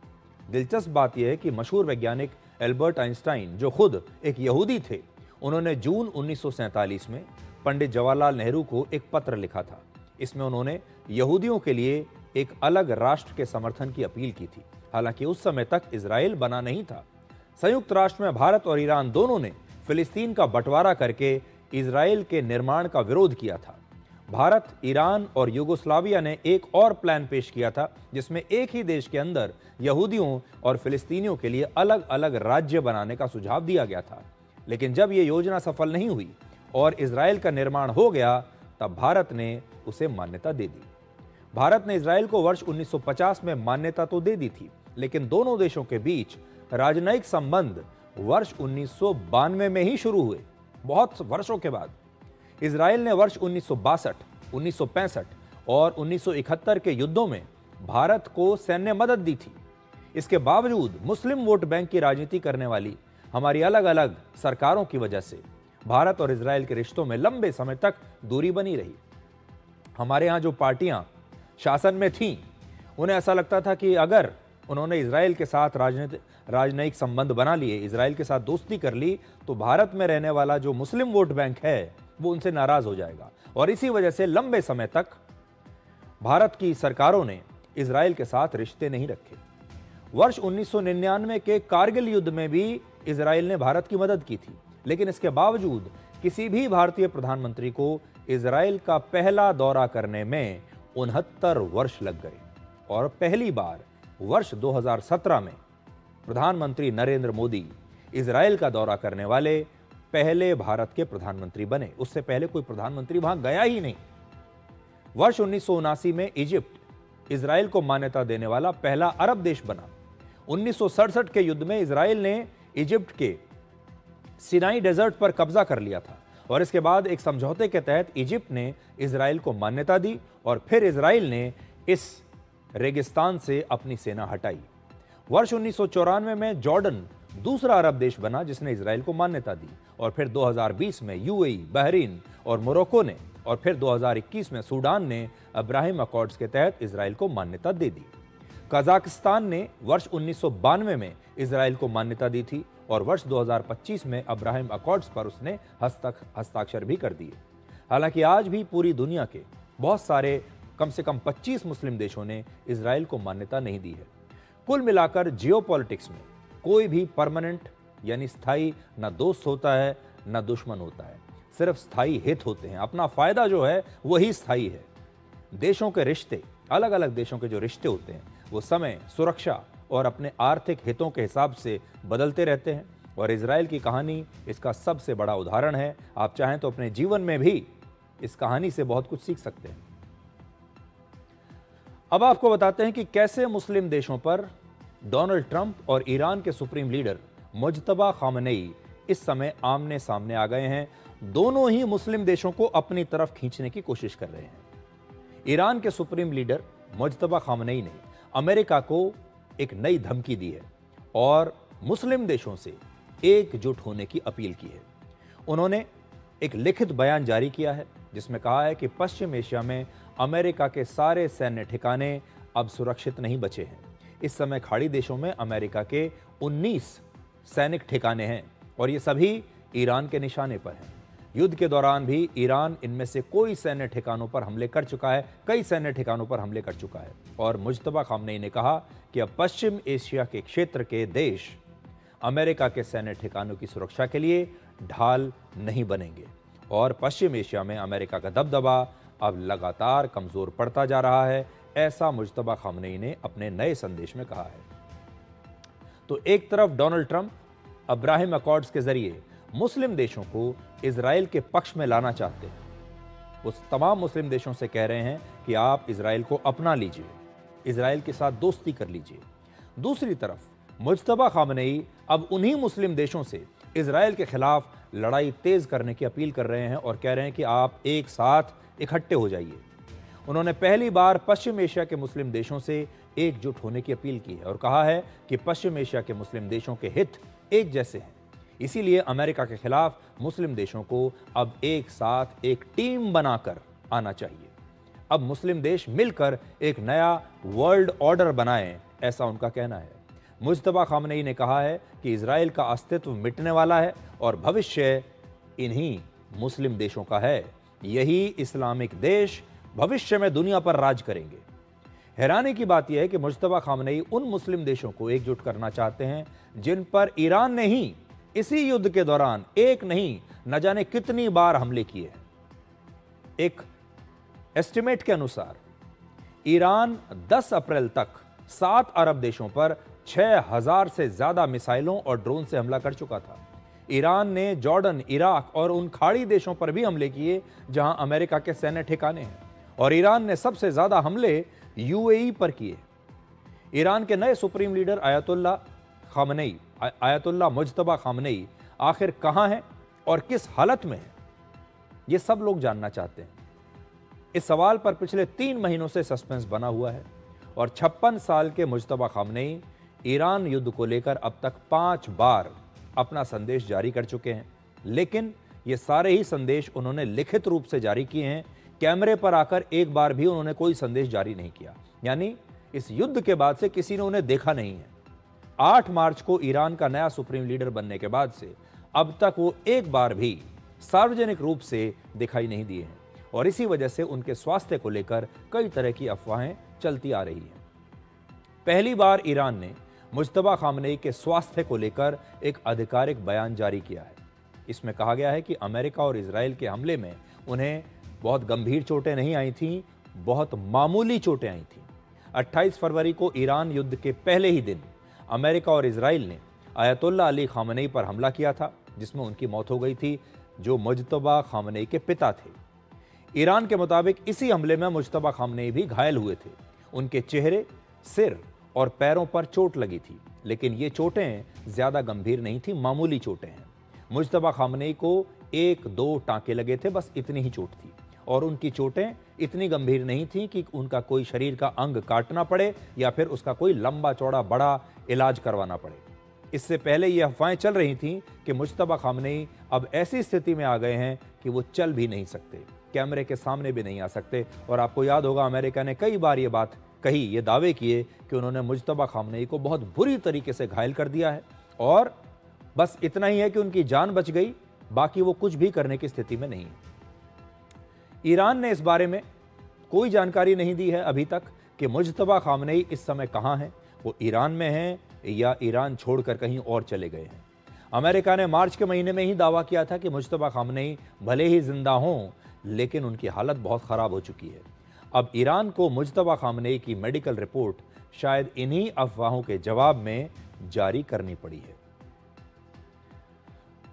दिलचस्प बात यह है कि मशहूर वैज्ञानिक एल्बर्ट आइंस्टाइन, जो खुद एक यहूदी थे, उन्होंने जून 1947 में पंडित जवाहरलाल नेहरू को एक पत्र लिखा था। इसमें उन्होंने यहूदियों के लिए एक अलग राष्ट्र के समर्थन की अपील की थी। हालांकि उस समय तक इजराइल बना नहीं था। संयुक्त राष्ट्र में भारत और ईरान दोनों ने फिलिस्तीन का बंटवारा करके इजराइल के निर्माण का विरोध किया था। भारत, ईरान और यूगोस्लाविया ने एक और प्लान पेश किया था जिसमें एक ही देश के अंदर यहूदियों और फिलिस्तीनियों के लिए अलग अलग राज्य बनाने का सुझाव दिया गया था। लेकिन जब यह योजना सफल नहीं हुई और इजराइल का निर्माण हो गया, तब भारत ने उसे मान्यता दे दी। भारत ने इजराइल को वर्ष 1950 में मान्यता तो दे दी थी, लेकिन दोनों देशों के बीच राजनयिक संबंध वर्ष 1992 में ही शुरू हुए, बहुत वर्षों के बाद। इजराइल ने वर्ष 1962, 1965 और 1971 के युद्धों में भारत को सैन्य मदद दी थी। इसके बावजूद मुस्लिम वोट बैंक की राजनीति करने वाली हमारी अलग अलग सरकारों की वजह से भारत और इजराइल के रिश्तों में लंबे समय तक दूरी बनी रही। हमारे यहाँ जो पार्टियां शासन में थीं, उन्हें ऐसा लगता था कि अगर उन्होंने इजराइल के साथ राजनयिक संबंध बना लिए, इजराइल के साथ दोस्ती कर ली, तो भारत में रहने वाला जो मुस्लिम वोट बैंक है वो उनसे नाराज हो जाएगा। और इसी वजह से लंबे समय तक भारत की सरकारों ने इजराइल के साथ रिश्ते नहीं रखे। वर्ष 1999 के कारगिल युद्ध में भी इजराइल ने भारत की मदद की थी, लेकिन इसके बावजूद किसी भी भारतीय प्रधानमंत्री को इजराइल का पहला दौरा करने में 69 वर्ष लग गए और पहली बार वर्ष 2017 में प्रधानमंत्री नरेंद्र मोदी इजराइल का दौरा करने वाले पहले भारत के प्रधानमंत्री बने। उससे पहले कोई प्रधानमंत्री वहां गया ही नहीं। वर्ष 1979 में इजिप्ट इजराइल को मान्यता देने वाला पहला अरब देश बना। 1967 के युद्ध में इजराइल ने इजिप्ट के सिनाई डेजर्ट पर कब्जा कर लिया था और इसके बाद एक समझौते के तहत इजिप्ट ने इजराइल को मान्यता दी और फिर इजराइल ने इस रेगिस्तान से अपनी सेना हटाई। वर्ष 1994 में जॉर्डन दूसरा अरब देश बना जिसने इजराइल को मान्यता दी और फिर 2020 में यूएई, बहरीन और मोरक्को ने और फिर 2021 में सूडान ने अब्राहिम अकॉर्ड्स के तहत इजराइल को मान्यता दे दी। कजाकिस्तान ने वर्ष 1992 में इजराइल को मान्यता दी थी और वर्ष 2025 में अब्राहिम अकॉर्ड्स पर उसने हस्ताक्षर भी कर दिए। हालांकि आज भी पूरी दुनिया के बहुत सारे कम से कम 25 मुस्लिम देशों ने इजराइल को मान्यता नहीं दी है। कुल मिलाकर जियोपॉलिटिक्स में कोई भी परमानेंट यानी स्थायी न दोस्त होता है न दुश्मन होता है, सिर्फ स्थायी हित होते हैं। अपना फायदा जो है वही स्थायी है। देशों के रिश्ते, अलग अलग देशों के जो रिश्ते होते हैं वो समय, सुरक्षा और अपने आर्थिक हितों के हिसाब से बदलते रहते हैं और इजराइल की कहानी इसका सबसे बड़ा उदाहरण है। आप चाहें तो अपने जीवन में भी इस कहानी से बहुत कुछ सीख सकते हैं। अब आपको बताते हैं कि कैसे मुस्लिम देशों पर डोनाल्ड ट्रंप और ईरान के सुप्रीम लीडर मुज्तबा खामनेई इस समय आमने सामने आ गए हैं। दोनों ही मुस्लिम देशों को अपनी तरफ खींचने की कोशिश कर रहे हैं। ईरान के सुप्रीम लीडर मुज्तबा खामनेई ने अमेरिका को एक नई धमकी दी है और मुस्लिम देशों से एकजुट होने की अपील की है। उन्होंने एक लिखित बयान जारी किया है जिसमें कहा है कि पश्चिम एशिया में अमेरिका के सारे सैन्य ठिकाने अब सुरक्षित नहीं बचे हैं। इस समय खाड़ी देशों में अमेरिका के 19 सैनिक ठिकाने हैं और ये सभी ईरान के निशाने पर हैं। युद्ध के दौरान भी ईरान इनमें से कोई सैन्य ठिकानों पर हमले कर चुका है, कई सैन्य ठिकानों पर हमले कर चुका है। और मुज्तबा खामनेई ने कहा कि अब पश्चिम एशिया के क्षेत्र के देश अमेरिका के सैन्य ठिकानों की सुरक्षा के लिए ढाल नहीं बनेंगे और पश्चिम एशिया में अमेरिका का दबदबा अब लगातार कमजोर पड़ता जा रहा है, ऐसा मुज्तबा खामनेई ने अपने नए संदेश में कहा है। तो एक तरफ डोनाल्ड ट्रंप अब्राहिम अकॉर्ड्स के जरिए मुस्लिम देशों को इजराइल के पक्ष में लाना चाहते हैं। वो तमाम मुस्लिम देशों से कह रहे हैं कि आप इजराइल को अपना लीजिए, इजराइल के साथ दोस्ती कर लीजिए। दूसरी तरफ मुज्तबा खामनेई अब उन्हीं मुस्लिम देशों से इजराइल के खिलाफ लड़ाई तेज करने की अपील कर रहे हैं और कह रहे हैं कि आप एक साथ इकट्ठे हो जाइए। उन्होंने पहली बार पश्चिम एशिया के मुस्लिम देशों से एकजुट होने की अपील की है और कहा है कि पश्चिम एशिया के मुस्लिम देशों के हित एक जैसे हैं, इसीलिए अमेरिका के खिलाफ मुस्लिम देशों को अब एक साथ एक टीम बनाकर आना चाहिए। अब मुस्लिम देश मिलकर एक नया वर्ल्ड ऑर्डर बनाएं, ऐसा उनका कहना है। मुज्तबा खामनेई ने कहा है कि इजराइल का अस्तित्व मिटने वाला है और भविष्य इन्हीं मुस्लिम देशों का है। यही इस्लामिक देश भविष्य में दुनिया पर राज करेंगे। हैरानी की बात यह है कि मुज्तबा खामनेई उन मुस्लिम देशों को एकजुट करना चाहते हैं जिन पर ईरान ने ही इसी युद्ध के दौरान एक नहीं न जाने कितनी बार हमले किए हैं। एक एस्टिमेट के अनुसार ईरान 10 अप्रैल तक 7 अरब देशों पर 6000 से ज्यादा मिसाइलों और ड्रोन से हमला कर चुका था। ईरान ने जॉर्डन, इराक और उन खाड़ी देशों पर भी हमले किए जहां अमेरिका के सैन्य ठिकाने हैं और ईरान ने सबसे ज्यादा हमले यूएई पर किए। ईरान के नए supreme leader Ayatollah Mojtaba Khamenei आखिर कहां हैं और किस हालत में हैं, ये सब लोग जानना चाहते हैं। इस सवाल पर पिछले 3 महीनों से सस्पेंस बना हुआ है और 56 साल के मुज्तबा खामनेई ईरान युद्ध को लेकर अब तक 5 बार अपना संदेश जारी कर चुके हैं, लेकिन ये सारे ही संदेश उन्होंने लिखित रूप से जारी किए हैं। कैमरे पर आकर एक बार भी उन्होंने कोई संदेश जारी नहीं किया। यानी इस युद्ध के बाद से किसी ने उन्हें देखा नहीं है। 8 मार्च को ईरान का नया सुप्रीम लीडर बनने के बाद से अब तक वो एक बार भी सार्वजनिक रूप से दिखाई नहीं दिए हैं और इसी वजह से उनके स्वास्थ्य को लेकर कई तरह की अफवाहें चलती आ रही हैं। पहली बार ईरान ने मुज्तबा खामनेई के स्वास्थ्य को लेकर एक आधिकारिक बयान जारी किया है। इसमें कहा गया है कि अमेरिका और इजराइल के हमले में उन्हें बहुत गंभीर चोटें नहीं आई थीं, बहुत मामूली चोटें आई थीं। 28 फरवरी को ईरान युद्ध के पहले ही दिन अमेरिका और इजराइल ने आयतुल्लाह अली खामनेई पर हमला किया था, जिसमें उनकी मौत हो गई थी, जो मुज्तबा खामनेई के पिता थे। ईरान के मुताबिक इसी हमले में मुज्तबा खामनेई भी घायल हुए थे। उनके चेहरे, सिर और पैरों पर चोट लगी थी, लेकिन ये चोटें ज्यादा गंभीर नहीं थी, मामूली चोटें हैं। मुज्तबा खामनेई को 1-2 टांके लगे थे, बस इतनी ही चोट थी और उनकी चोटें इतनी गंभीर नहीं थी कि उनका कोई शरीर का अंग काटना पड़े या फिर उसका कोई लंबा चौड़ा बड़ा इलाज करवाना पड़े। इससे पहले ये अफवाहें चल रही थीं कि मुज्तबा खामनेई अब ऐसी स्थिति में आ गए हैं कि वो चल भी नहीं सकते, कैमरे के सामने भी नहीं आ सकते। और आपको याद होगा, अमेरिका ने कई बार ये बात कही, ये दावे किए कि उन्होंने मुज्तबा खामनेई को बहुत बुरी तरीके से घायल कर दिया है और बस इतना ही है कि उनकी जान बच गई, बाकी वो कुछ भी करने की स्थिति में नहीं है। ईरान ने इस बारे में कोई जानकारी नहीं दी है अभी तक कि मुज्तबा खामनेई इस समय कहां हैं, वो ईरान में हैं या ईरान छोड़कर कहीं और चले गए हैं। अमेरिका ने मार्च के महीने में ही दावा किया था कि मुज्तबा खामनेई भले ही जिंदा हों, लेकिन उनकी हालत बहुत खराब हो चुकी है। अब ईरान को मुज्तबा खामनेई की मेडिकल रिपोर्ट शायद इन्हीं अफवाहों के जवाब में जारी करनी पड़ी है।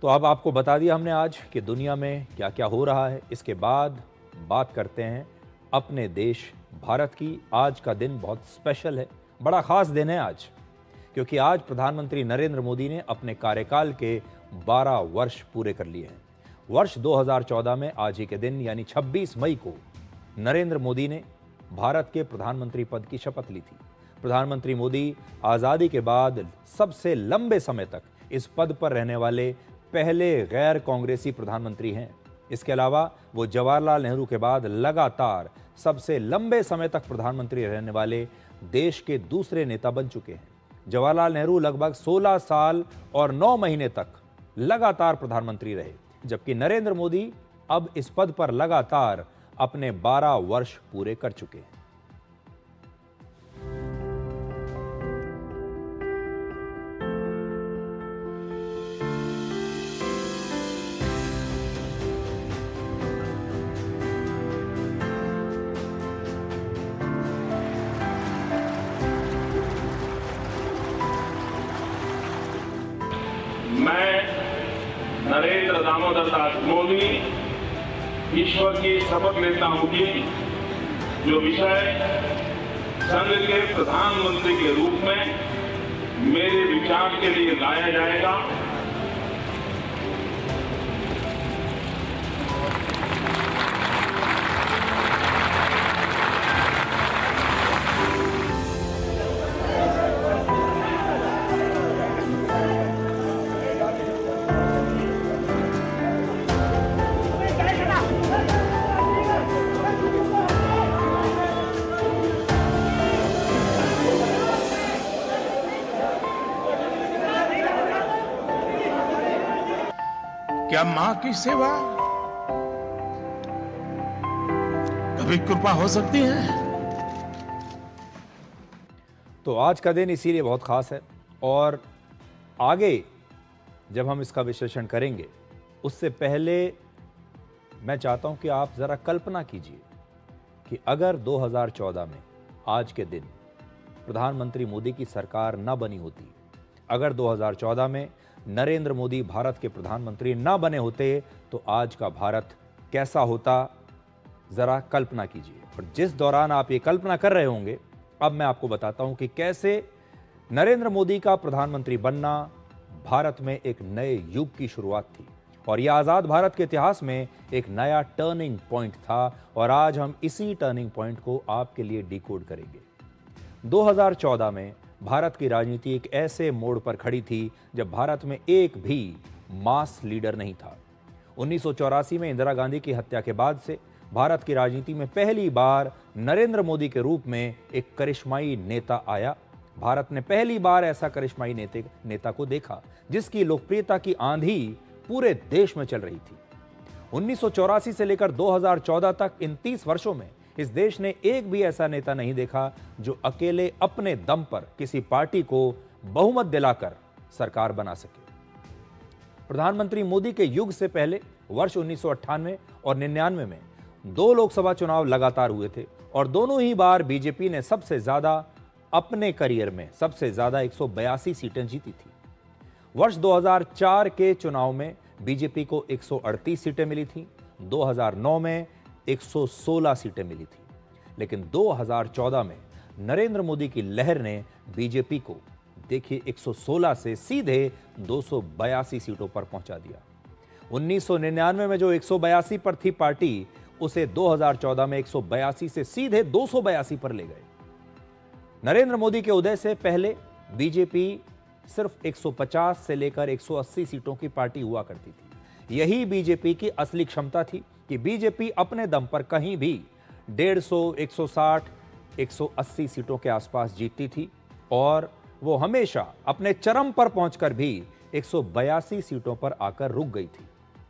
तो अब आपको बता दिया हमने आज कि दुनिया में क्या क्या हो रहा है। इसके बाद बात करते हैं अपने देश भारत की। आज का दिन बहुत स्पेशल है, बड़ा खास दिन है आज, क्योंकि आज प्रधानमंत्री नरेंद्र मोदी ने अपने कार्यकाल के 12 वर्ष पूरे कर लिए हैं। वर्ष 2014 में आज ही के दिन यानी 26 मई को नरेंद्र मोदी ने भारत के प्रधानमंत्री पद की शपथ ली थी। प्रधानमंत्री मोदी आज़ादी के बाद सबसे लंबे समय तक इस पद पर रहने वाले पहले गैर कांग्रेसी प्रधानमंत्री हैं। इसके अलावा वो जवाहरलाल नेहरू के बाद लगातार सबसे लंबे समय तक प्रधानमंत्री रहने वाले देश के दूसरे नेता बन चुके हैं। जवाहरलाल नेहरू लगभग 16 साल और 9 महीने तक लगातार प्रधानमंत्री रहे, जबकि नरेंद्र मोदी अब इस पद पर लगातार अपने 12 वर्ष पूरे कर चुके हैं। मैं नरेंद्र दामोदर दास मोदी ईश्वर की शपथ लेता हूं कि जो विषय संघ के प्रधानमंत्री के रूप में मेरे विचार के लिए लाया जाएगा, क्या मां की सेवा कभी कृपा हो सकती है? तो आज का दिन इसीलिए बहुत खास है और आगे जब हम इसका विश्लेषण करेंगे उससे पहले मैं चाहता हूं कि आप जरा कल्पना कीजिए कि अगर 2014 में आज के दिन प्रधानमंत्री मोदी की सरकार न बनी होती, अगर 2014 में नरेंद्र मोदी भारत के प्रधानमंत्री ना बने होते तो आज का भारत कैसा होता, जरा कल्पना कीजिए। और जिस दौरान आप ये कल्पना कर रहे होंगे, अब मैं आपको बताता हूं कि कैसे नरेंद्र मोदी का प्रधानमंत्री बनना भारत में एक नए युग की शुरुआत थी और यह आजाद भारत के इतिहास में एक नया टर्निंग पॉइंट था और आज हम इसी टर्निंग पॉइंट को आपके लिए डिकोड करेंगे। 2014 में भारत की राजनीति एक ऐसे मोड़ पर खड़ी थी जब भारत में एक भी मास लीडर नहीं था। 1984 में इंदिरा गांधी की हत्या के बाद से भारत की राजनीति में पहली बार नरेंद्र मोदी के रूप में एक करिश्माई नेता आया। भारत ने पहली बार ऐसा करिश्माई नेता को देखा जिसकी लोकप्रियता की आंधी पूरे देश में चल रही थी। 1984 से लेकर 2014 तक इन 30 वर्षों में इस देश ने एक भी ऐसा नेता नहीं देखा जो अकेले अपने दम पर किसी पार्टी को बहुमत दिलाकर सरकार बना सके। प्रधानमंत्री मोदी के युग से पहले वर्ष 1998 और 99 में 2 लोकसभा चुनाव लगातार हुए थे और दोनों ही बार बीजेपी ने सबसे ज्यादा अपने करियर में सबसे ज्यादा 182 सीटें जीती थी। वर्ष 2004 के चुनाव में बीजेपी को 138 सीटें मिली थी, 2009 में 116 सीटें मिली थी, लेकिन 2014 में नरेंद्र मोदी की लहर ने बीजेपी को देखिए 116 से सीधे 282 सीटों पर पहुंचा दिया। 1999 में जो 182 पर थी पार्टी, उसे 2014 में 182 से सीधे 282 पर ले गए। नरेंद्र मोदी के उदय से पहले बीजेपी सिर्फ 150 से लेकर 180 सीटों की पार्टी हुआ करती थी। यही बीजेपी की असली क्षमता थी कि बीजेपी अपने दम पर कहीं भी 150, 160, 180 सीटों के आसपास जीतती थी और वो हमेशा अपने चरम पर पहुंचकर भी 182 सीटों पर आकर रुक गई थी।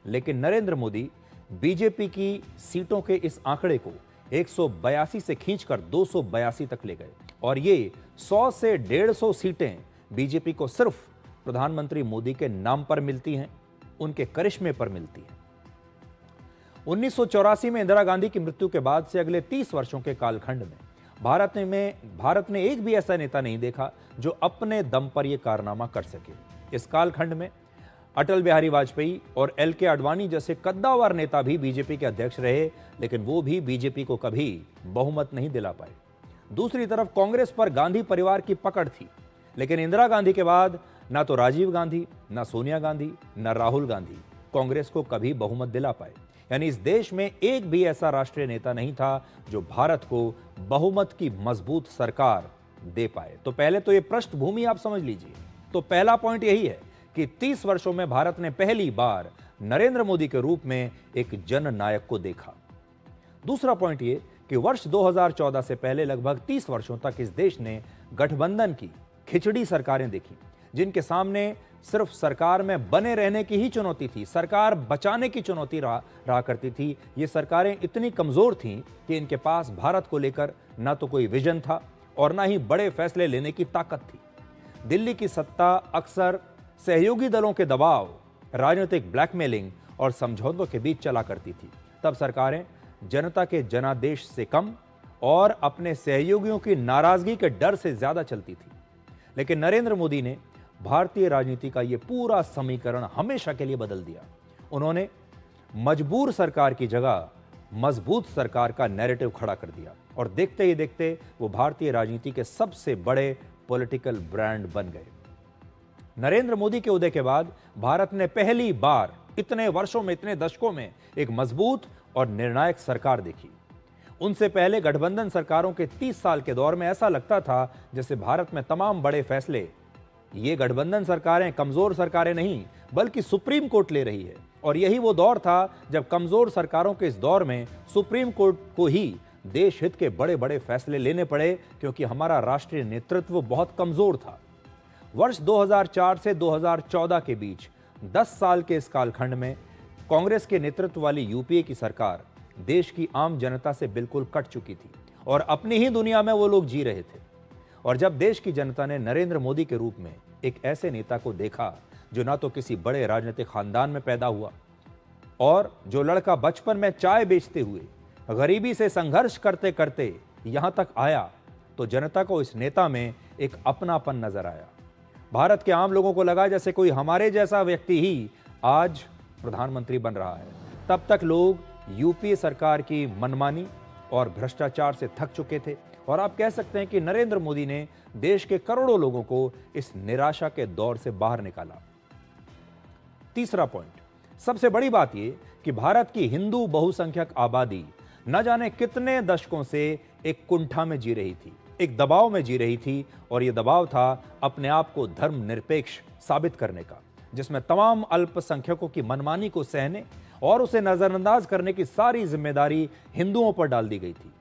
लेकिन नरेंद्र मोदी बीजेपी की सीटों के इस आंकड़े को 182 से खींचकर 282 तक ले गए और ये 100 से 150 सीटें बीजेपी को सिर्फ प्रधानमंत्री मोदी के नाम पर मिलती हैं, उनके करिश्मे पर मिलती हैं। 1984 में इंदिरा गांधी की मृत्यु के बाद से अगले 30 वर्षों के कालखंड में भारत ने एक भी ऐसा नेता नहीं देखा जो अपने दम पर यह कारनामा कर सके। इस कालखंड में अटल बिहारी वाजपेयी और LK आडवाणी जैसे कद्दावर नेता भी बीजेपी के अध्यक्ष रहे, लेकिन वो भी बीजेपी को कभी बहुमत नहीं दिला पाए। दूसरी तरफ कांग्रेस पर गांधी परिवार की पकड़ थी, लेकिन इंदिरा गांधी के बाद ना तो राजीव गांधी, ना सोनिया गांधी, ना राहुल गांधी कांग्रेस को कभी बहुमत दिला पाए। यानी इस देश में एक भी ऐसा राष्ट्रीय नेता नहीं था जो भारत को बहुमत की मजबूत सरकार दे पाए। तो पहले तो ये पृष्ठभूमि आप समझ लीजिए। तो पहला पॉइंट यही है कि 30 वर्षों में भारत ने पहली बार नरेंद्र मोदी के रूप में एक जननायक को देखा। दूसरा पॉइंट ये कि वर्ष 2014 से पहले लगभग 30 वर्षों तक इस देश ने गठबंधन की खिचड़ी सरकारें देखी, जिनके सामने सिर्फ सरकार में बने रहने की ही चुनौती थी, सरकार बचाने की चुनौती रहा करती थी। ये सरकारें इतनी कमजोर थीं कि इनके पास भारत को लेकर ना तो कोई विजन था और ना ही बड़े फैसले लेने की ताकत थी। दिल्ली की सत्ता अक्सर सहयोगी दलों के दबाव, राजनीतिक ब्लैकमेलिंग और समझौतों के बीच चला करती थी। तब सरकारें जनता के जनादेश से कम और अपने सहयोगियों की नाराजगी के डर से ज्यादा चलती थी। लेकिन नरेंद्र मोदी ने भारतीय राजनीति का यह पूरा समीकरण हमेशा के लिए बदल दिया। उन्होंने मजबूर सरकार की जगह मजबूत सरकार का नैरेटिव खड़ा कर दिया और देखते ही देखते वो भारतीय राजनीति के सबसे बड़े पॉलिटिकल ब्रांड बन गए। नरेंद्र मोदी के उदय के बाद भारत ने पहली बार इतने वर्षों में, इतने दशकों में एक मजबूत और निर्णायक सरकार देखी। उनसे पहले गठबंधन सरकारों के 30 साल के दौर में ऐसा लगता था जैसे भारत में तमाम बड़े फैसले ये गठबंधन सरकारें कमजोर सरकारें नहीं बल्कि सुप्रीम कोर्ट ले रही है। और यही वो दौर था जब कमजोर सरकारों के इस दौर में सुप्रीम कोर्ट को ही देश हित के बड़े बड़े फैसले लेने पड़े, क्योंकि हमारा राष्ट्रीय नेतृत्व बहुत कमजोर था। वर्ष 2004 से 2014 के बीच 10 साल के इस कालखंड में कांग्रेस के नेतृत्व वाली यूपीए की सरकार देश की आम जनता से बिल्कुल कट चुकी थी और अपनी ही दुनिया में वो लोग जी रहे थे। और जब देश की जनता ने नरेंद्र मोदी के रूप में एक ऐसे नेता को देखा जो ना तो किसी बड़े राजनीतिक खानदान में पैदा हुआ और जो लड़का बचपन में चाय बेचते हुए गरीबी से संघर्ष करते करते यहां तक आया, तो जनता को इस नेता में एक अपनापन नजर आया। भारत के आम लोगों को लगा जैसे कोई हमारे जैसा व्यक्ति ही आज प्रधानमंत्री बन रहा है। तब तक लोग यूपीए सरकार की मनमानी और भ्रष्टाचार से थक चुके थे और आप कह सकते हैं कि नरेंद्र मोदी ने देश के करोड़ों लोगों को इस निराशा के दौर से बाहर निकाला। तीसरा पॉइंट, सबसे बड़ी बात यह कि भारत की हिंदू बहुसंख्यक आबादी न जाने कितने दशकों से एक कुंठा में जी रही थी, एक दबाव में जी रही थी और यह दबाव था अपने आप को धर्मनिरपेक्ष साबित करने का। जिसमें तमाम अल्पसंख्यकों की मनमानी को सहने और उसे नजरअंदाज करने की सारी जिम्मेदारी हिंदुओं पर डाल दी गई थी।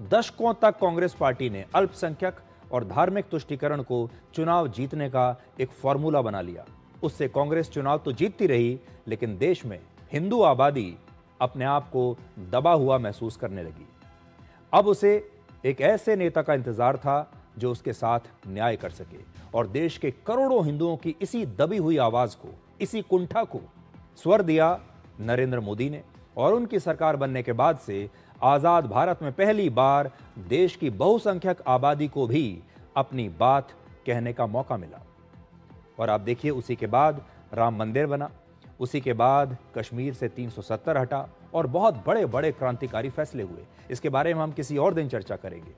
दशकों तक कांग्रेस पार्टी ने अल्पसंख्यक और धार्मिक तुष्टीकरण को चुनाव जीतने का एक फॉर्मूला बना लिया। उससे कांग्रेस चुनाव तो जीतती रही, लेकिन देश में हिंदू आबादी अपने आप को दबा हुआ महसूस करने लगी। अब उसे एक ऐसे नेता का इंतजार था जो उसके साथ न्याय कर सके, और देश के करोड़ों हिंदुओं की इसी दबी हुई आवाज को, इसी कुंठा को स्वर दिया नरेंद्र मोदी ने। और उनकी सरकार बनने के बाद से आजाद भारत में पहली बार देश की बहुसंख्यक आबादी को भी अपनी बात कहने का मौका मिला। और आप देखिए, उसी के बाद राम मंदिर बना, उसी के बाद कश्मीर से 370 हटा, और बहुत बड़े बड़े क्रांतिकारी फैसले हुए। इसके बारे में हम किसी और दिन चर्चा करेंगे।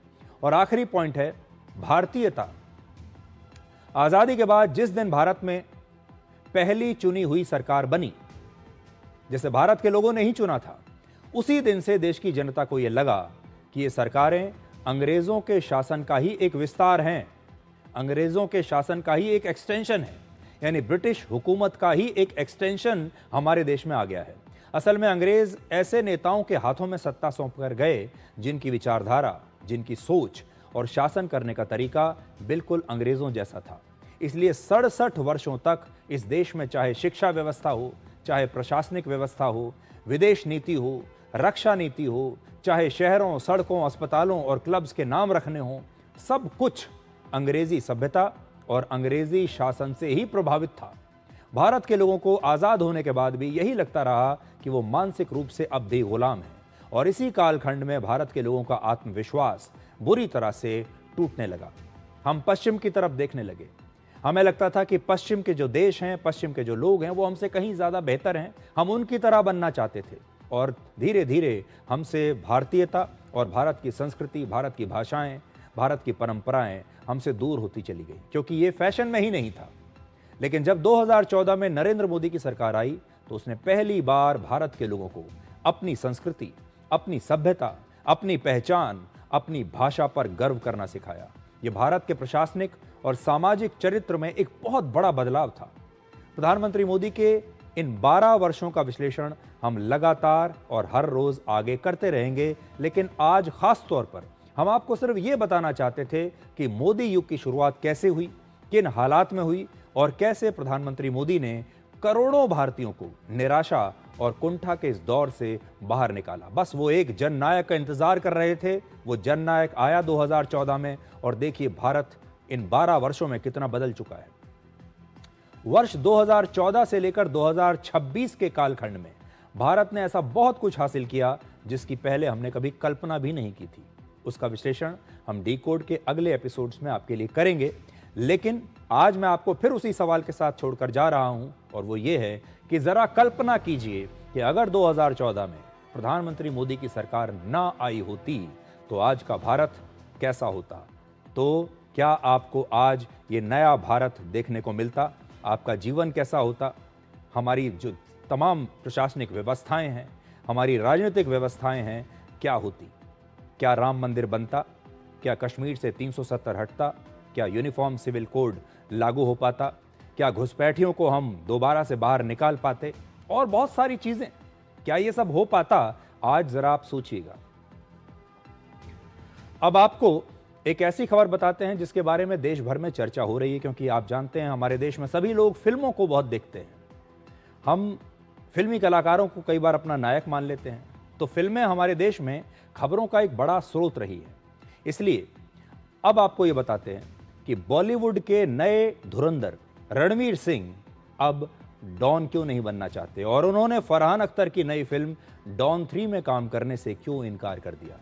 और आखिरी पॉइंट है भारतीयता। आजादी के बाद जिस दिन भारत में पहली चुनी हुई सरकार बनी, जिसे भारत के लोगों ने ही चुना था, उसी दिन से देश की जनता को यह लगा कि ये सरकारें अंग्रेजों के शासन का ही एक विस्तार हैं, अंग्रेजों के शासन का ही एक एक्सटेंशन है, यानी ब्रिटिश हुकूमत का ही एक एक्सटेंशन हमारे देश में आ गया है। असल में अंग्रेज ऐसे नेताओं के हाथों में सत्ता सौंप कर गए जिनकी विचारधारा, जिनकी सोच और शासन करने का तरीका बिल्कुल अंग्रेजों जैसा था। इसलिए 67 वर्षों तक इस देश में चाहे शिक्षा व्यवस्था हो, चाहे प्रशासनिक व्यवस्था हो, विदेश नीति हो, रक्षा नीति हो, चाहे शहरों, सड़कों, अस्पतालों और क्लब्स के नाम रखने हों, सब कुछ अंग्रेजी सभ्यता और अंग्रेजी शासन से ही प्रभावित था। भारत के लोगों को आज़ाद होने के बाद भी यही लगता रहा कि वो मानसिक रूप से अब भी गुलाम है। और इसी कालखंड में भारत के लोगों का आत्मविश्वास बुरी तरह से टूटने लगा। हम पश्चिम की तरफ देखने लगे। हमें लगता था कि पश्चिम के जो देश हैं, पश्चिम के जो लोग हैं, वो हमसे कहीं ज़्यादा बेहतर हैं, हम उनकी तरह बनना चाहते थे। और धीरे धीरे हमसे भारतीयता और भारत की संस्कृति, भारत की भाषाएं, भारत की परंपराएं हमसे दूर होती चली गई, क्योंकि ये फैशन में ही नहीं था। लेकिन जब 2014 में नरेंद्र मोदी की सरकार आई, तो उसने पहली बार भारत के लोगों को अपनी संस्कृति, अपनी सभ्यता, अपनी पहचान, अपनी भाषा पर गर्व करना सिखाया। ये भारत के प्रशासनिक और सामाजिक चरित्र में एक बहुत बड़ा बदलाव था। प्रधानमंत्री मोदी के इन 12 वर्षों का विश्लेषण हम लगातार और हर रोज आगे करते रहेंगे, लेकिन आज खास तौर पर हम आपको सिर्फ ये बताना चाहते थे कि मोदी युग की शुरुआत कैसे हुई, किन हालात में हुई, और कैसे प्रधानमंत्री मोदी ने करोड़ों भारतीयों को निराशा और कुंठा के इस दौर से बाहर निकाला। बस वो एक जननायक का इंतजार कर रहे थे। वो जननायक आया 2014 में, और देखिए भारत इन 12 वर्षों में कितना बदल चुका है। वर्ष 2014 से लेकर 2026 के कालखंड में भारत ने ऐसा बहुत कुछ हासिल किया जिसकी पहले हमने कभी कल्पना भी नहीं की थी। उसका विश्लेषण हम डिकोड के अगले एपिसोड्स में आपके लिए करेंगे। लेकिन आज मैं आपको फिर उसी सवाल के साथ छोड़कर जा रहा हूं, और वो ये है कि जरा कल्पना कीजिए कि अगर 2014 में प्रधानमंत्री मोदी की सरकार ना आई होती तो आज का भारत कैसा होता। तो क्या आपको आज ये नया भारत देखने को मिलता? आपका जीवन कैसा होता? हमारी जो तमाम प्रशासनिक व्यवस्थाएं हैं, हमारी राजनीतिक व्यवस्थाएं हैं, क्या होती? क्या राम मंदिर बनता? क्या कश्मीर से 370 हटता? क्या यूनिफॉर्म सिविल कोड लागू हो पाता? क्या घुसपैठियों को हम दोबारा से बाहर निकाल पाते? और बहुत सारी चीजें, क्या ये सब हो पाता? आज जरा आप सोचिएगा। अब आपको एक ऐसी खबर बताते हैं जिसके बारे में देश भर में चर्चा हो रही है, क्योंकि आप जानते हैं हमारे देश में सभी लोग फिल्मों को बहुत देखते हैं। हम फिल्मी कलाकारों को कई बार अपना नायक मान लेते हैं। तो फिल्में हमारे देश में खबरों का एक बड़ा स्रोत रही है। इसलिए अब आपको ये बताते हैं कि बॉलीवुड के नए धुरंधर रणवीर सिंह अब डॉन क्यों नहीं बनना चाहते, और उन्होंने फरहान अख्तर की नई फिल्म डॉन 3 में काम करने से क्यों इनकार कर दिया।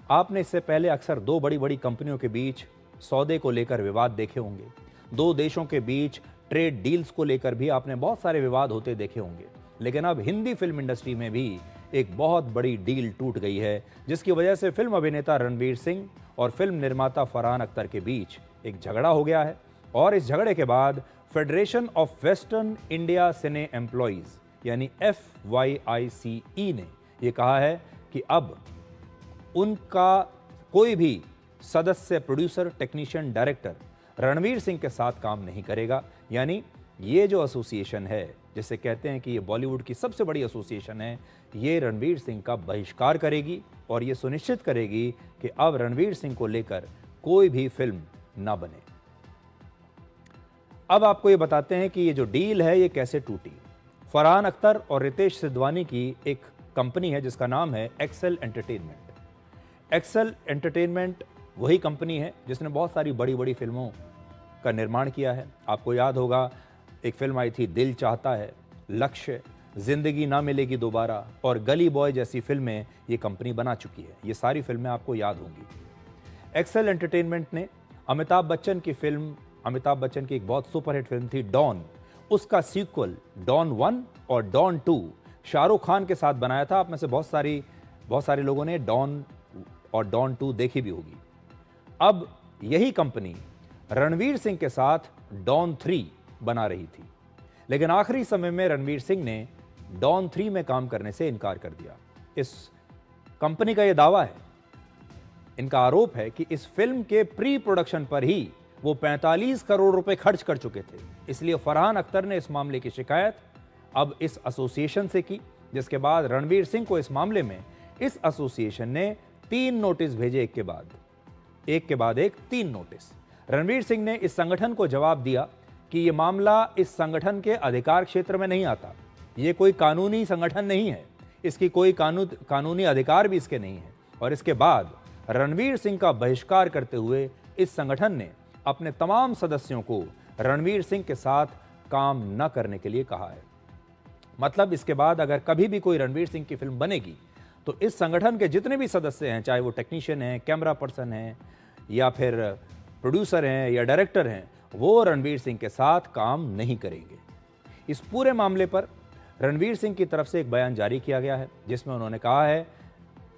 आपने इससे पहले अक्सर दो बड़ी बड़ी कंपनियों के बीच सौदे को लेकर विवाद देखे होंगे। दो देशों के बीच ट्रेड डील्स को लेकर भी आपने बहुत सारे विवाद होते देखे होंगे। लेकिन अब हिंदी फिल्म इंडस्ट्री में भी एक बहुत बड़ी डील टूट गई है, जिसकी वजह से फिल्म अभिनेता रणवीर सिंह और फिल्म निर्माता फरहान अख्तर के बीच एक झगड़ा हो गया है। और इस झगड़े के बाद federation of western India cine employees यानी FYICE ने यह कहा है कि अब उनका कोई भी सदस्य, producer, technician, director Ranveer Singh के साथ काम नहीं करेगा। यानी ये जो एसोसिएशन है, जिसे कहते हैं कि ये बॉलीवुड की सबसे बड़ी एसोसिएशन है, ये रणवीर सिंह का बहिष्कार करेगी और ये सुनिश्चित करेगी कि अब रणवीर सिंह को लेकर कोई भी फिल्म ना बने। अब आपको ये बताते हैं कि ये जो डील है ये कैसे टूटी। फरहान अख्तर और रितेश सिद्धवानी की एक कंपनी है जिसका नाम है एक्सेल एंटरटेनमेंट। एक्सेल एंटरटेनमेंट वही कंपनी है जिसने बहुत सारी बड़ी बड़ी फिल्मों का निर्माण किया है। आपको याद होगा एक फिल्म आई थी दिल चाहता है, लक्ष्य, जिंदगी ना मिलेगी दोबारा और गली बॉय जैसी फिल्में ये कंपनी बना चुकी है। ये सारी फिल्में आपको याद होंगी। एक्सेल एंटरटेनमेंट ने अमिताभ बच्चन की फिल्म, अमिताभ बच्चन की एक बहुत सुपरहिट फिल्म थी डॉन, उसका सीक्वल डॉन 1 और डॉन 2 शाहरुख खान के साथ बनाया था। आप में से बहुत सारे लोगों ने डॉन और डॉन 2 देखी भी होगी। अब यही कंपनी रणवीर सिंह के साथ डॉन 3 बना रही थी, लेकिन आखिरी समय में रणवीर सिंह ने डॉन 3 में काम करने से इनकार कर दिया। इस कंपनी का यह दावा है, इनका आरोप है कि इस फिल्म के प्री प्रोडक्शन पर ही वो 45 करोड़ रुपए खर्च कर चुके थे। इसलिए फरहान अख्तर ने इस मामले की शिकायत अब इस एसोसिएशन से की, जिसके बाद रणवीर सिंह को इस मामले में इस एसोसिएशन ने 3 नोटिस भेजे, एक के बाद एक 3 नोटिस। रणवीर सिंह ने इस संगठन को जवाब दिया कि यह मामला इस संगठन के अधिकार क्षेत्र में नहीं आता, ये कोई कानूनी संगठन नहीं है, इसकी कोई कानूनी अधिकार भी इसके नहीं है। और इसके बाद रणवीर सिंह का बहिष्कार करते हुए इस संगठन ने अपने तमाम सदस्यों को रणवीर सिंह के साथ काम न करने के लिए कहा है। मतलब इसके बाद अगर कभी भी कोई रणवीर सिंह की फिल्म बनेगी तो इस संगठन के जितने भी सदस्य हैं, चाहे वो टेक्नीशियन हैं, कैमरा पर्सन हैं या फिर प्रोड्यूसर हैं या डायरेक्टर हैं, वो रणवीर सिंह के साथ काम नहीं करेंगे। इस पूरे मामले पर रणवीर सिंह की तरफ से एक बयान जारी किया गया है जिसमें उन्होंने कहा है,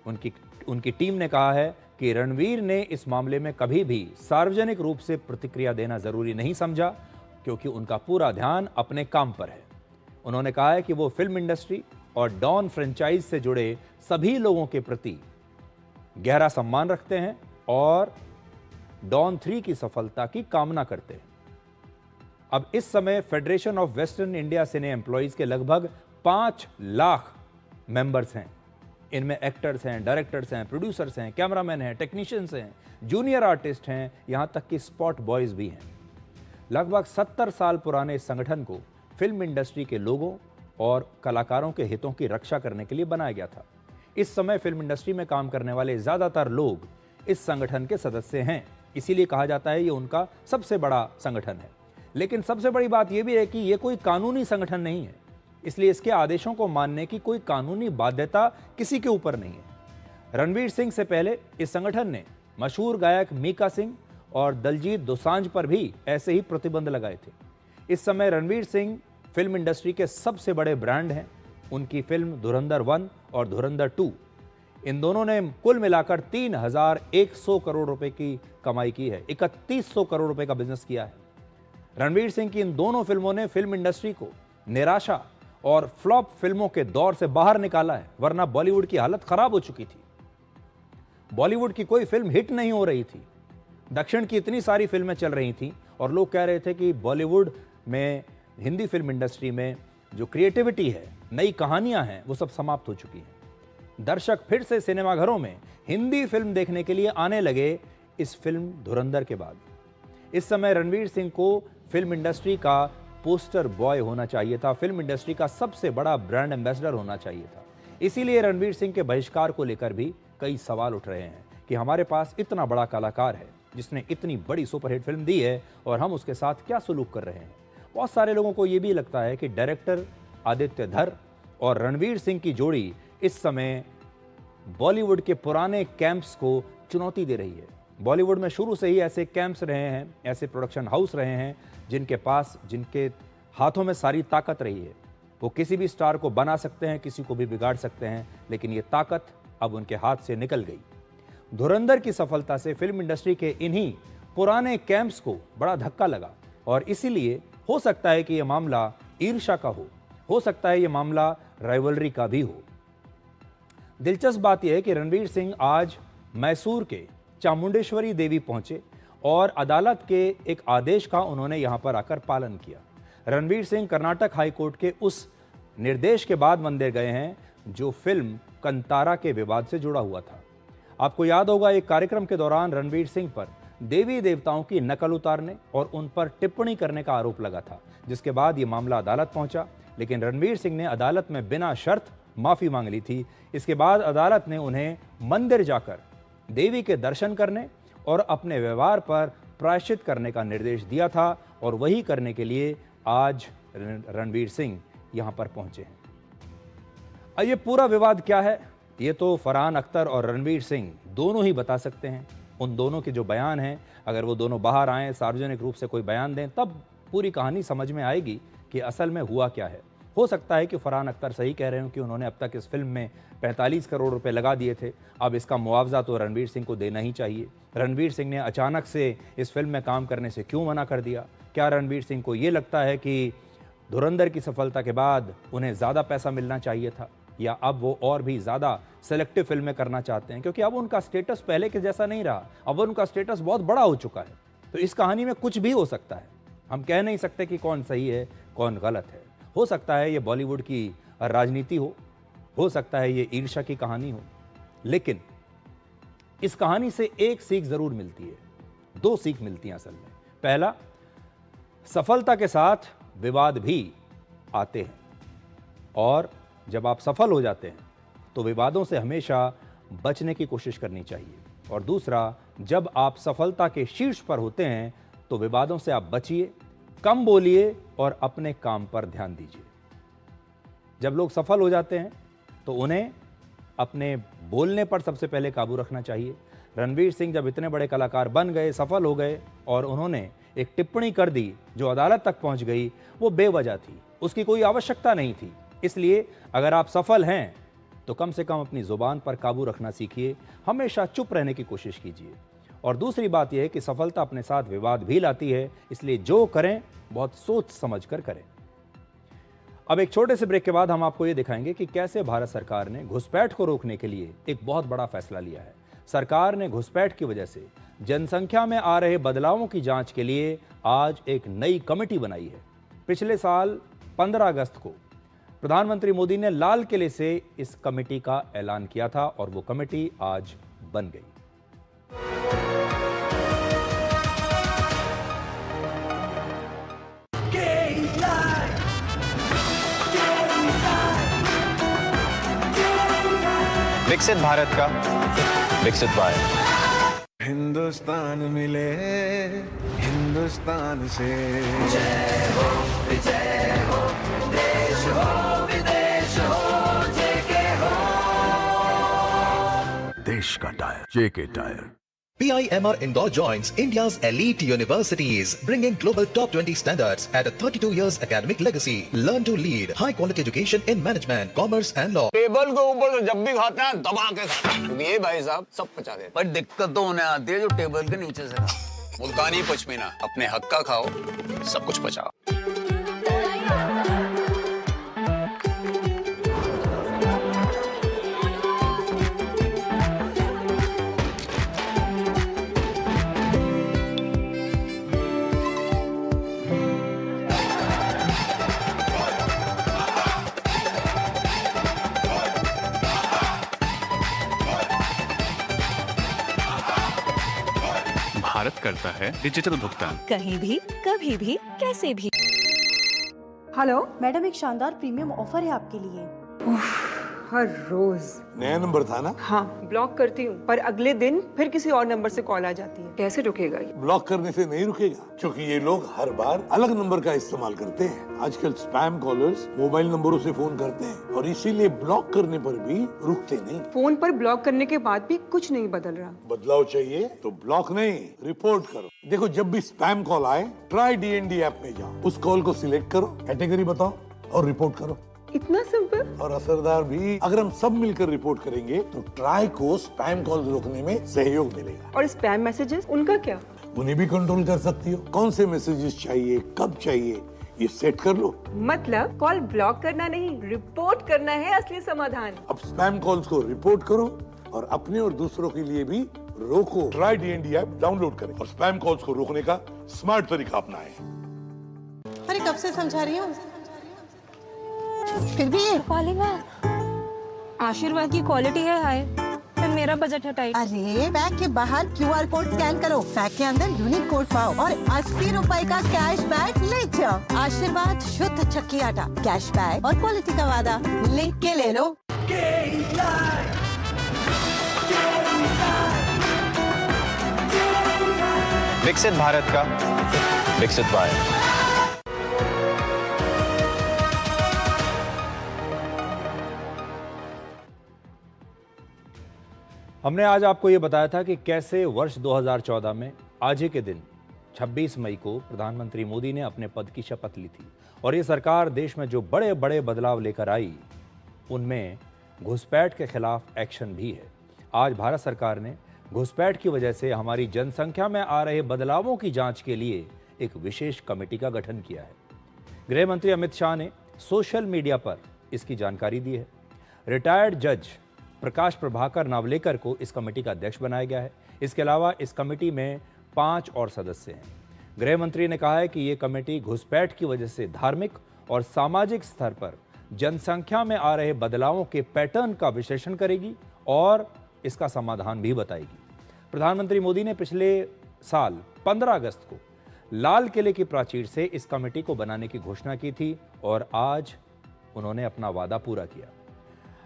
उनकी टीम ने कहा है कि रणवीर ने इस मामले में कभी भी सार्वजनिक रूप से प्रतिक्रिया देना जरूरी नहीं समझा क्योंकि उनका पूरा ध्यान अपने काम पर है। उन्होंने कहा है कि वो फिल्म इंडस्ट्री और डॉन फ्रेंचाइज से जुड़े सभी लोगों के प्रति गहरा सम्मान रखते हैं और डॉन 3 की सफलता की कामना करते हैं। अब इस समय federation of western India cine employees के लगभग 5 लाख मेंबर्स हैं। इनमें एक्टर्स हैं, डायरेक्टर्स हैं, प्रोड्यूसर्स हैं, कैमरामैन हैं, टेक्नीशियंस हैं, जूनियर आर्टिस्ट हैं, यहां तक कि स्पॉट बॉयज भी हैं। लगभग 70 साल पुराने इस संगठन को फिल्म इंडस्ट्री के लोगों और कलाकारों के हितों की रक्षा करने के लिए बनाया गया था। इस समय फिल्म इंडस्ट्री में काम करने वाले ज्यादातर लोग इस संगठन के सदस्य हैं, इसीलिए कहा जाता है ये उनका सबसे बड़ा संगठन है। लेकिन सबसे बड़ी बात यह भी है कि ये कोई कानूनी संगठन नहीं है, इसलिए इसके आदेशों को मानने की कोई कानूनी बाध्यता किसी के ऊपर नहीं है। रणवीर सिंह से पहले इस संगठन ने मशहूर गायक मीका सिंह और दलजीत दोसांझ पर भी ऐसे ही प्रतिबंध लगाए थे। इस समय रणवीर सिंह फिल्म इंडस्ट्री के सबसे बड़े ब्रांड हैं। उनकी फिल्म धुरंधर 1 और धुरंधर 2, इन दोनों ने कुल मिलाकर 3100 करोड़ रुपए की कमाई की है, 3100 करोड़ रुपए का बिजनेस किया है। रणवीर सिंह की इन दोनों फिल्मों ने फिल्म इंडस्ट्री को निराशा और फ्लॉप फिल्मों के दौर से बाहर निकाला है, वरना बॉलीवुड की हालत खराब हो चुकी थी। बॉलीवुड की कोई फिल्म हिट नहीं हो रही थी। दक्षिण की इतनी सारी फिल्में चल रही थी और लोग कह रहे थे कि बॉलीवुड में, हिंदी फिल्म इंडस्ट्री में जो क्रिएटिविटी है, नई कहानियां हैं, वो सब समाप्त हो चुकी हैं। दर्शक फिर से सिनेमाघरों में हिंदी फिल्म देखने के लिए आने लगे इस फिल्म धुरंधर के बाद। इस समय रणवीर सिंह को फिल्म इंडस्ट्री का पोस्टर बॉय होना चाहिए था, फिल्म इंडस्ट्री का सबसे बड़ा ब्रांड एम्बेसडर होना चाहिए था। इसीलिए रणवीर सिंह के बहिष्कार को लेकर भी कई सवाल उठ रहे हैं कि हमारे पास इतना बड़ा कलाकार है जिसने इतनी बड़ी सुपरहिट फिल्म दी है और हम उसके साथ क्या सलूक कर रहे हैं। बहुत सारे लोगों को यह भी लगता है कि डायरेक्टर आदित्य धर और रणवीर सिंह की जोड़ी इस समय बॉलीवुड के पुराने कैंप्स को चुनौती दे रही है। बॉलीवुड में शुरू से ही ऐसे कैंप्स रहे हैं, ऐसे प्रोडक्शन हाउस रहे हैं जिनके हाथों में सारी ताकत रही है। वो किसी भी स्टार को बना सकते हैं, किसी को भी बिगाड़ सकते हैं, लेकिन ये ताकत अब उनके हाथ से निकल गई। धुरंधर की सफलता से फिल्म इंडस्ट्री के इन्हीं पुराने कैंप्स को बड़ा धक्का लगा और इसीलिए हो सकता है कि यह मामला ईर्ष्या का हो सकता है यह मामला राइवलरी का भी हो। दिलचस्प बात यह है कि रणवीर सिंह आज मैसूर के चामुंडेश्वरी देवी पहुंचे और अदालत के एक आदेश का उन्होंने यहां पर आकर पालन किया। रणवीर सिंह कर्नाटक हाईकोर्ट के उस निर्देश के बाद मंदिर गए हैं जो फिल्म कंतारा के विवाद से जुड़ा हुआ था। आपको याद होगा, एक कार्यक्रम के दौरान रणवीर सिंह पर देवी देवताओं की नकल उतारने और उन पर टिप्पणी करने का आरोप लगा था, जिसके बाद ये मामला अदालत पहुंचा। लेकिन रणवीर सिंह ने अदालत में बिना शर्त माफी मांग ली थी। इसके बाद अदालत ने उन्हें मंदिर जाकर देवी के दर्शन करने और अपने व्यवहार पर प्रायश्चित करने का निर्देश दिया था और वही करने के लिए आज रणवीर सिंह यहां पर पहुंचे हैं। अब ये पूरा विवाद क्या है, ये तो फरहान अख्तर और रणवीर सिंह दोनों ही बता सकते हैं। उन दोनों के जो बयान हैं, अगर वो दोनों बाहर आएँ, सार्वजनिक रूप से कोई बयान दें, तब पूरी कहानी समझ में आएगी कि असल में हुआ क्या है। हो सकता है कि फरहान अख्तर सही कह रहे हो कि उन्होंने अब तक इस फिल्म में 45 करोड़ रुपए लगा दिए थे, अब इसका मुआवजा तो रणवीर सिंह को देना ही चाहिए। रणवीर सिंह ने अचानक से इस फिल्म में काम करने से क्यों मना कर दिया? क्या रणवीर सिंह को ये लगता है कि धुरंधर की सफलता के बाद उन्हें ज़्यादा पैसा मिलना चाहिए था, या अब वो और भी ज़्यादा सेलेक्टिव फिल्में करना चाहते हैं? क्योंकि अब उनका स्टेटस पहले के जैसा नहीं रहा, अब उनका स्टेटस बहुत बड़ा हो चुका है। तो इस कहानी में कुछ भी हो सकता है, हम कह नहीं सकते कि कौन सही है कौन गलत है। हो सकता है ये बॉलीवुड की राजनीति हो सकता है ये ईर्ष्या की कहानी हो, लेकिन इस कहानी से एक सीख जरूर मिलती है, दो सीख मिलती हैं असल में। पहला, सफलता के साथ विवाद भी आते हैं, और जब आप सफल हो जाते हैं तो विवादों से हमेशा बचने की कोशिश करनी चाहिए। और दूसरा, जब आप सफलता के शीर्ष पर होते हैं तो विवादों से आप बचिए, कम बोलिए और अपने काम पर ध्यान दीजिए। जब लोग सफल हो जाते हैं तो उन्हें अपने बोलने पर सबसे पहले काबू रखना चाहिए। रणवीर सिंह जब इतने बड़े कलाकार बन गए, सफल हो गए, और उन्होंने एक टिप्पणी कर दी जो अदालत तक पहुंच गई, वो बेवजह थी, उसकी कोई आवश्यकता नहीं थी। इसलिए अगर आप सफल हैं तो कम से कम अपनी जुबान पर काबू रखना सीखिए, हमेशा चुप रहने की कोशिश कीजिए। और दूसरी बात यह है कि सफलता अपने साथ विवाद भी लाती है, इसलिए जो करें बहुत सोच समझ कर करें। अब एक छोटे से ब्रेक के बाद हम आपको ये दिखाएंगे कि कैसे भारत सरकार ने घुसपैठ को रोकने के लिए एक बहुत बड़ा फैसला लिया है। सरकार ने घुसपैठ की वजह से जनसंख्या में आ रहे बदलावों की जांच के लिए आज एक नई कमेटी बनाई है। पिछले साल 15 अगस्त को प्रधानमंत्री मोदी ने लाल किले से इस कमेटी का ऐलान किया था और वो कमेटी आज बन गई। विकसित भारत का विकसित भारत। हिंदुस्तान मिले हिंदुस्तान से, जय हो देश हो विदेश हो जेके हो। देश का tyre JK tyre. PIMR Indore joins India's elite universities, bringing global top 20 standards at a 32 years academic legacy. Learn to lead, high quality education in management, commerce and law. Table के ऊपर से जब भी खाते हैं दबा के खाते हैं, ये भाई साहब सब पचा देते। पर दिक्कत तो उन्हें आती है जो टेबल के नीचे से खाते। मुल्तानी पश्मीना, अपने हक का खाओ, सब कुछ पचाओ। भारत करता है डिजिटल भुगतान, कहीं भी कभी भी कैसे भी। हेलो मैडम, एक शानदार प्रीमियम ऑफर है आपके लिए। हर रोज नया नंबर था ना? हाँ, ब्लॉक करती हूँ पर अगले दिन फिर किसी और नंबर से कॉल आ जाती है। कैसे रुकेगा ये? ब्लॉक करने से नहीं रुकेगा, क्योंकि ये लोग हर बार अलग नंबर का इस्तेमाल करते हैं। आजकल स्पैम कॉलर्स मोबाइल नंबरों से फोन करते हैं और इसीलिए ब्लॉक करने पर भी रुकते नहीं। फोन पर ब्लॉक करने के बाद भी कुछ नहीं बदल रहा। बदलाव चाहिए तो ब्लॉक नहीं, रिपोर्ट करो। देखो, जब भी स्पैम कॉल आए, ट्राई DND ऐप में जाओ, उस कॉल को सिलेक्ट करो, कैटेगरी बताओ और रिपोर्ट करो। इतना सिंपल और असरदार भी। अगर हम सब मिलकर रिपोर्ट करेंगे तो ट्राई को स्पैम कॉल रोकने में सहयोग मिलेगा। और स्पैम मैसेजेस, उनका क्या? उन्हें भी कंट्रोल कर सकती हो। कौन से मैसेजेस चाहिए, कब चाहिए, ये सेट कर लो। मतलब कॉल ब्लॉक करना नहीं, रिपोर्ट करना है असली समाधान। अब स्पैम कॉल्स को रिपोर्ट करो और अपने और दूसरों के लिए भी रोको। ट्राई DND ऐप डाउनलोड करें और स्पैम कॉल्स को रोकने का स्मार्ट तरीका अपनाएं। अरे कब से समझा रही हूँ, फिर भी आशीर्वाद की क्वालिटी है हाय, फिर मेरा बजट है टाइट। अरे बैग के बाहर QR कोड स्कैन करो, बैग के अंदर यूनिक कोड पाओ और 80 रुपए का कैश बैग ले जाओ। आशीर्वाद शुद्ध चक्की आटा, कैश बैग और क्वालिटी का वादा, लिख के ले लो। विकसित भारत का विकसित वायर। हमने आज आपको ये बताया था कि कैसे वर्ष 2014 में आज ही के दिन 26 मई को प्रधानमंत्री मोदी ने अपने पद की शपथ ली थी और ये सरकार देश में जो बड़े बड़े बदलाव लेकर आई उनमें घुसपैठ के खिलाफ एक्शन भी है। आज भारत सरकार ने घुसपैठ की वजह से हमारी जनसंख्या में आ रहे बदलावों की जांच के लिए एक विशेष कमेटी का गठन किया है। गृह मंत्री अमित शाह ने सोशल मीडिया पर इसकी जानकारी दी है। रिटायर्ड जज प्रकाश प्रभाकर नावलेकर को इस कमेटी का अध्यक्ष बनाया गया है। इसके अलावा इस कमेटी में 5 और सदस्य हैं। गृह मंत्री ने कहा है कि ये कमेटी घुसपैठ की वजह से धार्मिक और सामाजिक स्तर पर जनसंख्या में आ रहे बदलावों के पैटर्न का विश्लेषण करेगी और इसका समाधान भी बताएगी। प्रधानमंत्री मोदी ने पिछले साल 15 अगस्त को लाल किले की प्राचीर से इस कमेटी को बनाने की घोषणा की थी और आज उन्होंने अपना वादा पूरा किया।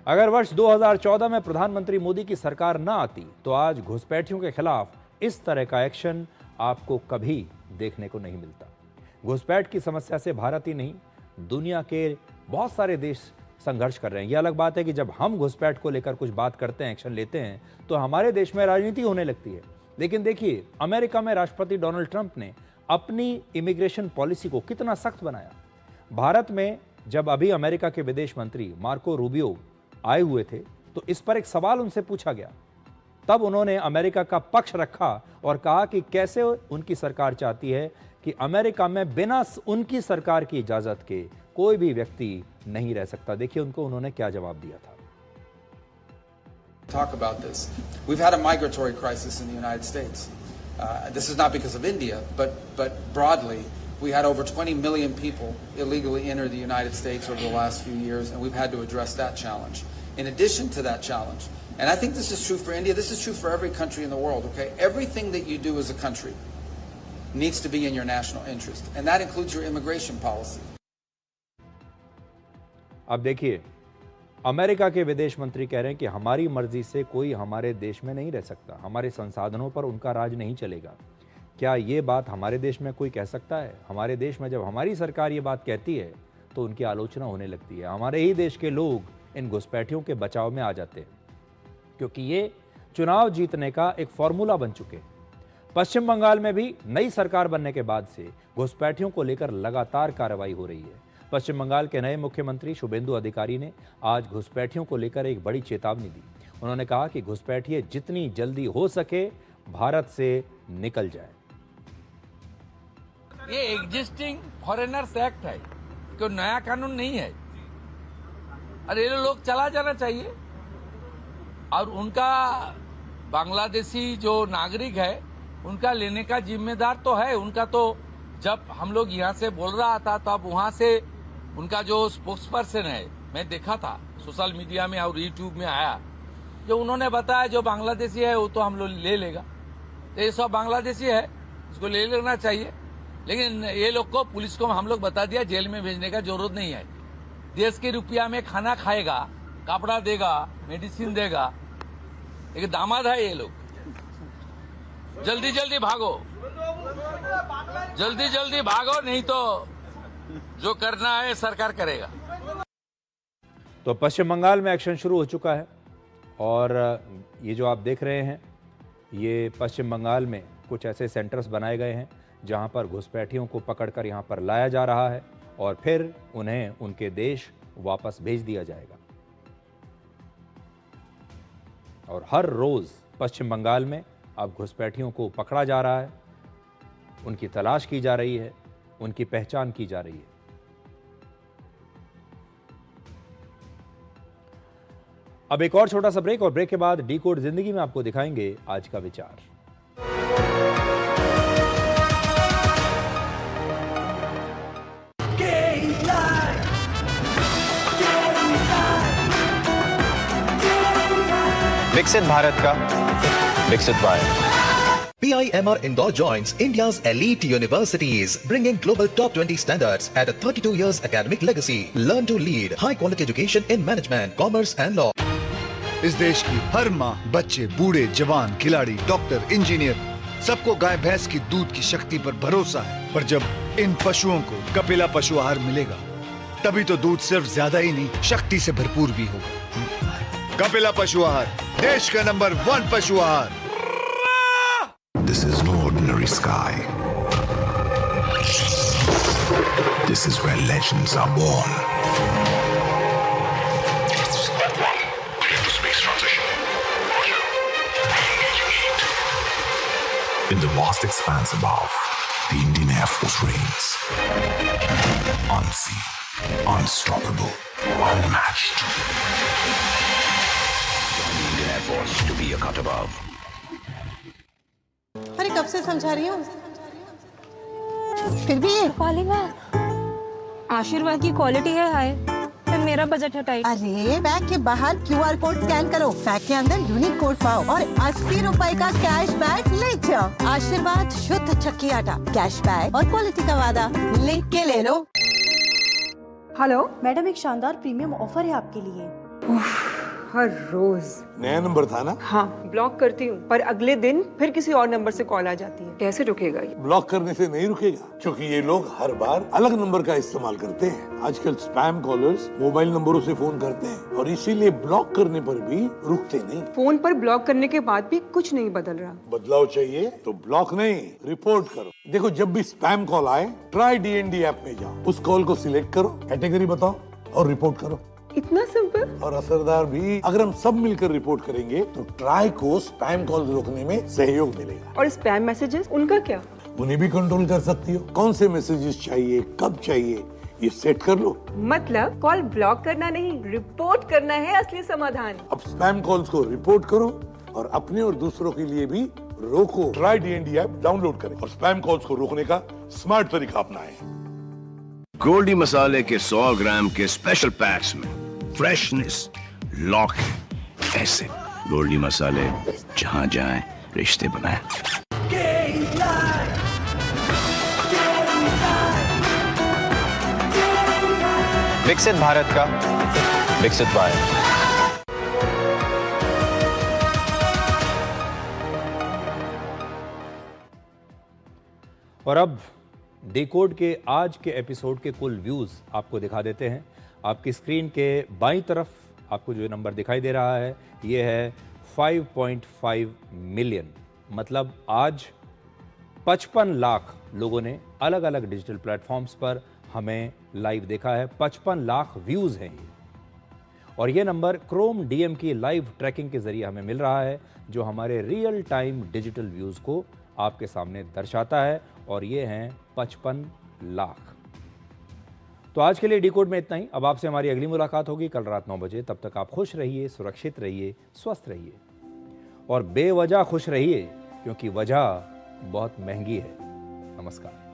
अगर वर्ष 2014 में प्रधानमंत्री मोदी की सरकार न आती तो आज घुसपैठियों के खिलाफ इस तरह का एक्शन आपको कभी देखने को नहीं मिलता। घुसपैठ की समस्या से भारत ही नहीं, दुनिया के बहुत सारे देश संघर्ष कर रहे हैं। यह अलग बात है कि जब हम घुसपैठ को लेकर कुछ बात करते हैं, एक्शन लेते हैं, तो हमारे देश में राजनीति होने लगती है। लेकिन देखिए, अमेरिका में राष्ट्रपति डोनाल्ड ट्रंप ने अपनी इमिग्रेशन पॉलिसी को कितना सख्त बनाया। भारत में जब अभी अमेरिका के विदेश मंत्री मार्को रूबियो आए हुए थे तो इस पर एक सवाल उनसे पूछा गया, तब उन्होंने अमेरिका का पक्ष रखा और कहा कि कैसे उनकी सरकार चाहती है कि अमेरिका में बिना उनकी सरकार की इजाजत के कोई भी व्यक्ति नहीं रह सकता। देखिए उनको उन्होंने क्या जवाब दिया था। Talk about this. We've had a migratory crisis in the United States. This is not because of India, but broadly, we had over 20 million people illegally enter the United States over the last few years, and we've had to address that challenge. In addition to that challenge, and I think this is true for India, this is true for every country in the world, okay? Everything that you do as a country needs to be in your national interest, and that includes your immigration policy. अब देखिए, America के विदेश मंत्री कह रहे हैं कि हमारी मर्जी से कोई हमारे देश में नहीं रह सकता, हमारे संसाधनों पर उनका राज नहीं चलेगा। क्या ये बात हमारे देश में कोई कह सकता है? हमारे देश में जब हमारी सरकार ये बात कहती है तो उनकी आलोचना होने लगती है। हमारे ही देश के लोग इन घुसपैठियों के बचाव में आ जाते हैं क्योंकि ये चुनाव जीतने का एक फॉर्मूला बन चुके हैं। पश्चिम बंगाल में भी नई सरकार बनने के बाद से घुसपैठियों को लेकर लगातार कार्रवाई हो रही है। पश्चिम बंगाल के नए मुख्यमंत्री शुभेंदु अधिकारी ने आज घुसपैठियों को लेकर एक बड़ी चेतावनी दी। उन्होंने कहा कि घुसपैठिए जितनी जल्दी हो सके भारत से निकल जाए। ये एग्जिस्टिंग फॉरेनर्स एक्ट है, कोई नया कानून नहीं है। और ये लोग चला जाना चाहिए और उनका बांग्लादेशी जो नागरिक है उनका लेने का जिम्मेदार तो है उनका। तो जब हम लोग यहाँ से बोल रहा था तो अब वहां से उनका जो स्पोक्स पर्सन है, मैं देखा था सोशल मीडिया में और यूट्यूब में आया, जो उन्होंने बताया जो बांग्लादेशी है वो तो हम लोग ले लेगा। तो ये सब बांग्लादेशी है, इसको ले लेना चाहिए। लेकिन ये लोग को पुलिस को हम लोग बता दिया जेल में भेजने का जरूरत नहीं है। देश के रुपया में खाना खाएगा, कपड़ा देगा, मेडिसिन देगा। एक दामाद है ये लोग। जल्दी जल्दी भागो, जल्दी जल्दी भागो, नहीं तो जो करना है सरकार करेगा। तो पश्चिम बंगाल में एक्शन शुरू हो चुका है और ये जो आप देख रहे हैं ये पश्चिम बंगाल में कुछ ऐसे सेंटर्स बनाए गए हैं जहां पर घुसपैठियों को पकड़कर यहां पर लाया जा रहा है और फिर उन्हें उनके देश वापस भेज दिया जाएगा। और हर रोज पश्चिम बंगाल में अब घुसपैठियों को पकड़ा जा रहा है, उनकी तलाश की जा रही है, उनकी पहचान की जा रही है। अब एक और छोटा सा ब्रेक और ब्रेक के बाद डिकोड जिंदगी में आपको दिखाएंगे आज का विचार। विकसित भारत का विकसित buyer. PIMR Indore joins India's elite universities, bringing global top 20 standards at a 32 years academic legacy. Learn to lead, high quality education in management, commerce and law. इस देश की हर माँ, बच्चे, बूढ़े, जवान, खिलाड़ी, डॉक्टर, इंजीनियर, सबको गाय भैंस की दूध की शक्ति पर भरोसा है। पर जब इन पशुओं को कपिला पशु आहार मिलेगा, तभी तो दूध सिर्फ ज्यादा ही नहीं, शक्ति से भरपूर भी होगा। कपिला पशु आहार, देश का नंबर 1 पशु आहार। This is no ordinary sky. This is where legends are born. Space transition. In the vast expanse above, the Indian Air Force reigns. Unseen, unstoppable, unmatched. The Indian Air Force to be a cut above. अरे कब से समझा रही हूँ, फिर भी काली माँ, आशीर्वाद की क्वालिटी है हाय, पर मेरा बजट है टाइट। अरे बैग के बाहर QR कोड स्कैन करो, बैग के अंदर यूनिक कोड पाओ और 80 रुपए का कैश बैक ले जाओ। आशीर्वाद शुद्ध चक्की आटा, कैश बैक और क्वालिटी का वादा, लिख के ले लो। हेलो मैडम, एक शानदार प्रीमियम ऑफर है आपके लिए। हर रोज नया नंबर था ना? हाँ, ब्लॉक करती हूँ पर अगले दिन फिर किसी और नंबर से कॉल आ जाती है। कैसे रुकेगा ये? ब्लॉक करने से नहीं रुकेगा, क्योंकि ये लोग हर बार अलग नंबर का इस्तेमाल करते हैं। आजकल स्पैम कॉलर्स मोबाइल नंबरों से फोन करते हैं और इसीलिए ब्लॉक करने पर भी रुकते नहीं। फोन पर ब्लॉक करने के बाद भी कुछ नहीं बदल रहा। बदलाव चाहिए तो ब्लॉक नहीं, रिपोर्ट करो। देखो, जब भी स्पैम कॉल आए, ट्राई DND ऐप में जाओ, उस कॉल को सिलेक्ट करो, कैटेगरी बताओ और रिपोर्ट करो। इतना सिंपल और असरदार भी। अगर हम सब मिलकर रिपोर्ट करेंगे तो ट्राई को स्पैम कॉल रोकने में सहयोग मिलेगा। और स्पैम मैसेजेस, उनका क्या? उन्हें भी कंट्रोल कर सकती हो। कौन से मैसेजेस चाहिए, कब चाहिए, ये सेट कर लो। मतलब कॉल ब्लॉक करना नहीं, रिपोर्ट करना है असली समाधान। अब स्पैम कॉल्स को रिपोर्ट करो और अपने और दूसरों के लिए भी रोको। ट्राई DND ऐप डाउनलोड करें और स्पैम कॉल्स को रोकने का स्मार्ट तरीका अपनाएं। गोल्डी मसाले के 100 ग्राम के स्पेशल पैक्स में फ्रेशनेस लॉक है। ऐसे गोल्डी मसाले जहां जाएं रिश्ते बनाएं। विकसित भारत का विकसित बायर। और अब डिकोड के आज के एपिसोड के कुल व्यूज आपको दिखा देते हैं। आपकी स्क्रीन के बाईं तरफ आपको जो नंबर दिखाई दे रहा है, ये है 5.5 मिलियन। मतलब आज 55 लाख लोगों ने अलग अलग डिजिटल प्लेटफॉर्म्स पर हमें लाइव देखा है। 55 लाख व्यूज हैं ये। और ये नंबर क्रोम DM की लाइव ट्रैकिंग के जरिए हमें मिल रहा है, जो हमारे रियल टाइम डिजिटल व्यूज को आपके सामने दर्शाता है। और ये हैं 55 लाख। तो आज के लिए डिकोड में इतना ही। अब आपसे हमारी अगली मुलाकात होगी कल रात 9 बजे। तब तक आप खुश रहिए, सुरक्षित रहिए, स्वस्थ रहिए और बेवजह खुश रहिए, क्योंकि वजह बहुत महंगी है। नमस्कार।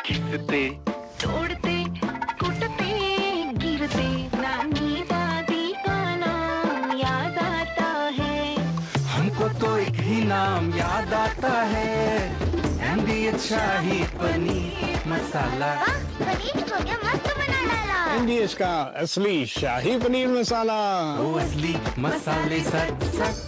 गिरते तोड़ते टूटते गिरते, नानी दादी का नाम याद आता है। हमको तो एक ही नाम याद आता है, MDH शाही पनीर मसाला। पनीर हो गया मस्त बना डाला। MDH का असली शाही पनीर मसाला, वो असली मसाले सच सच।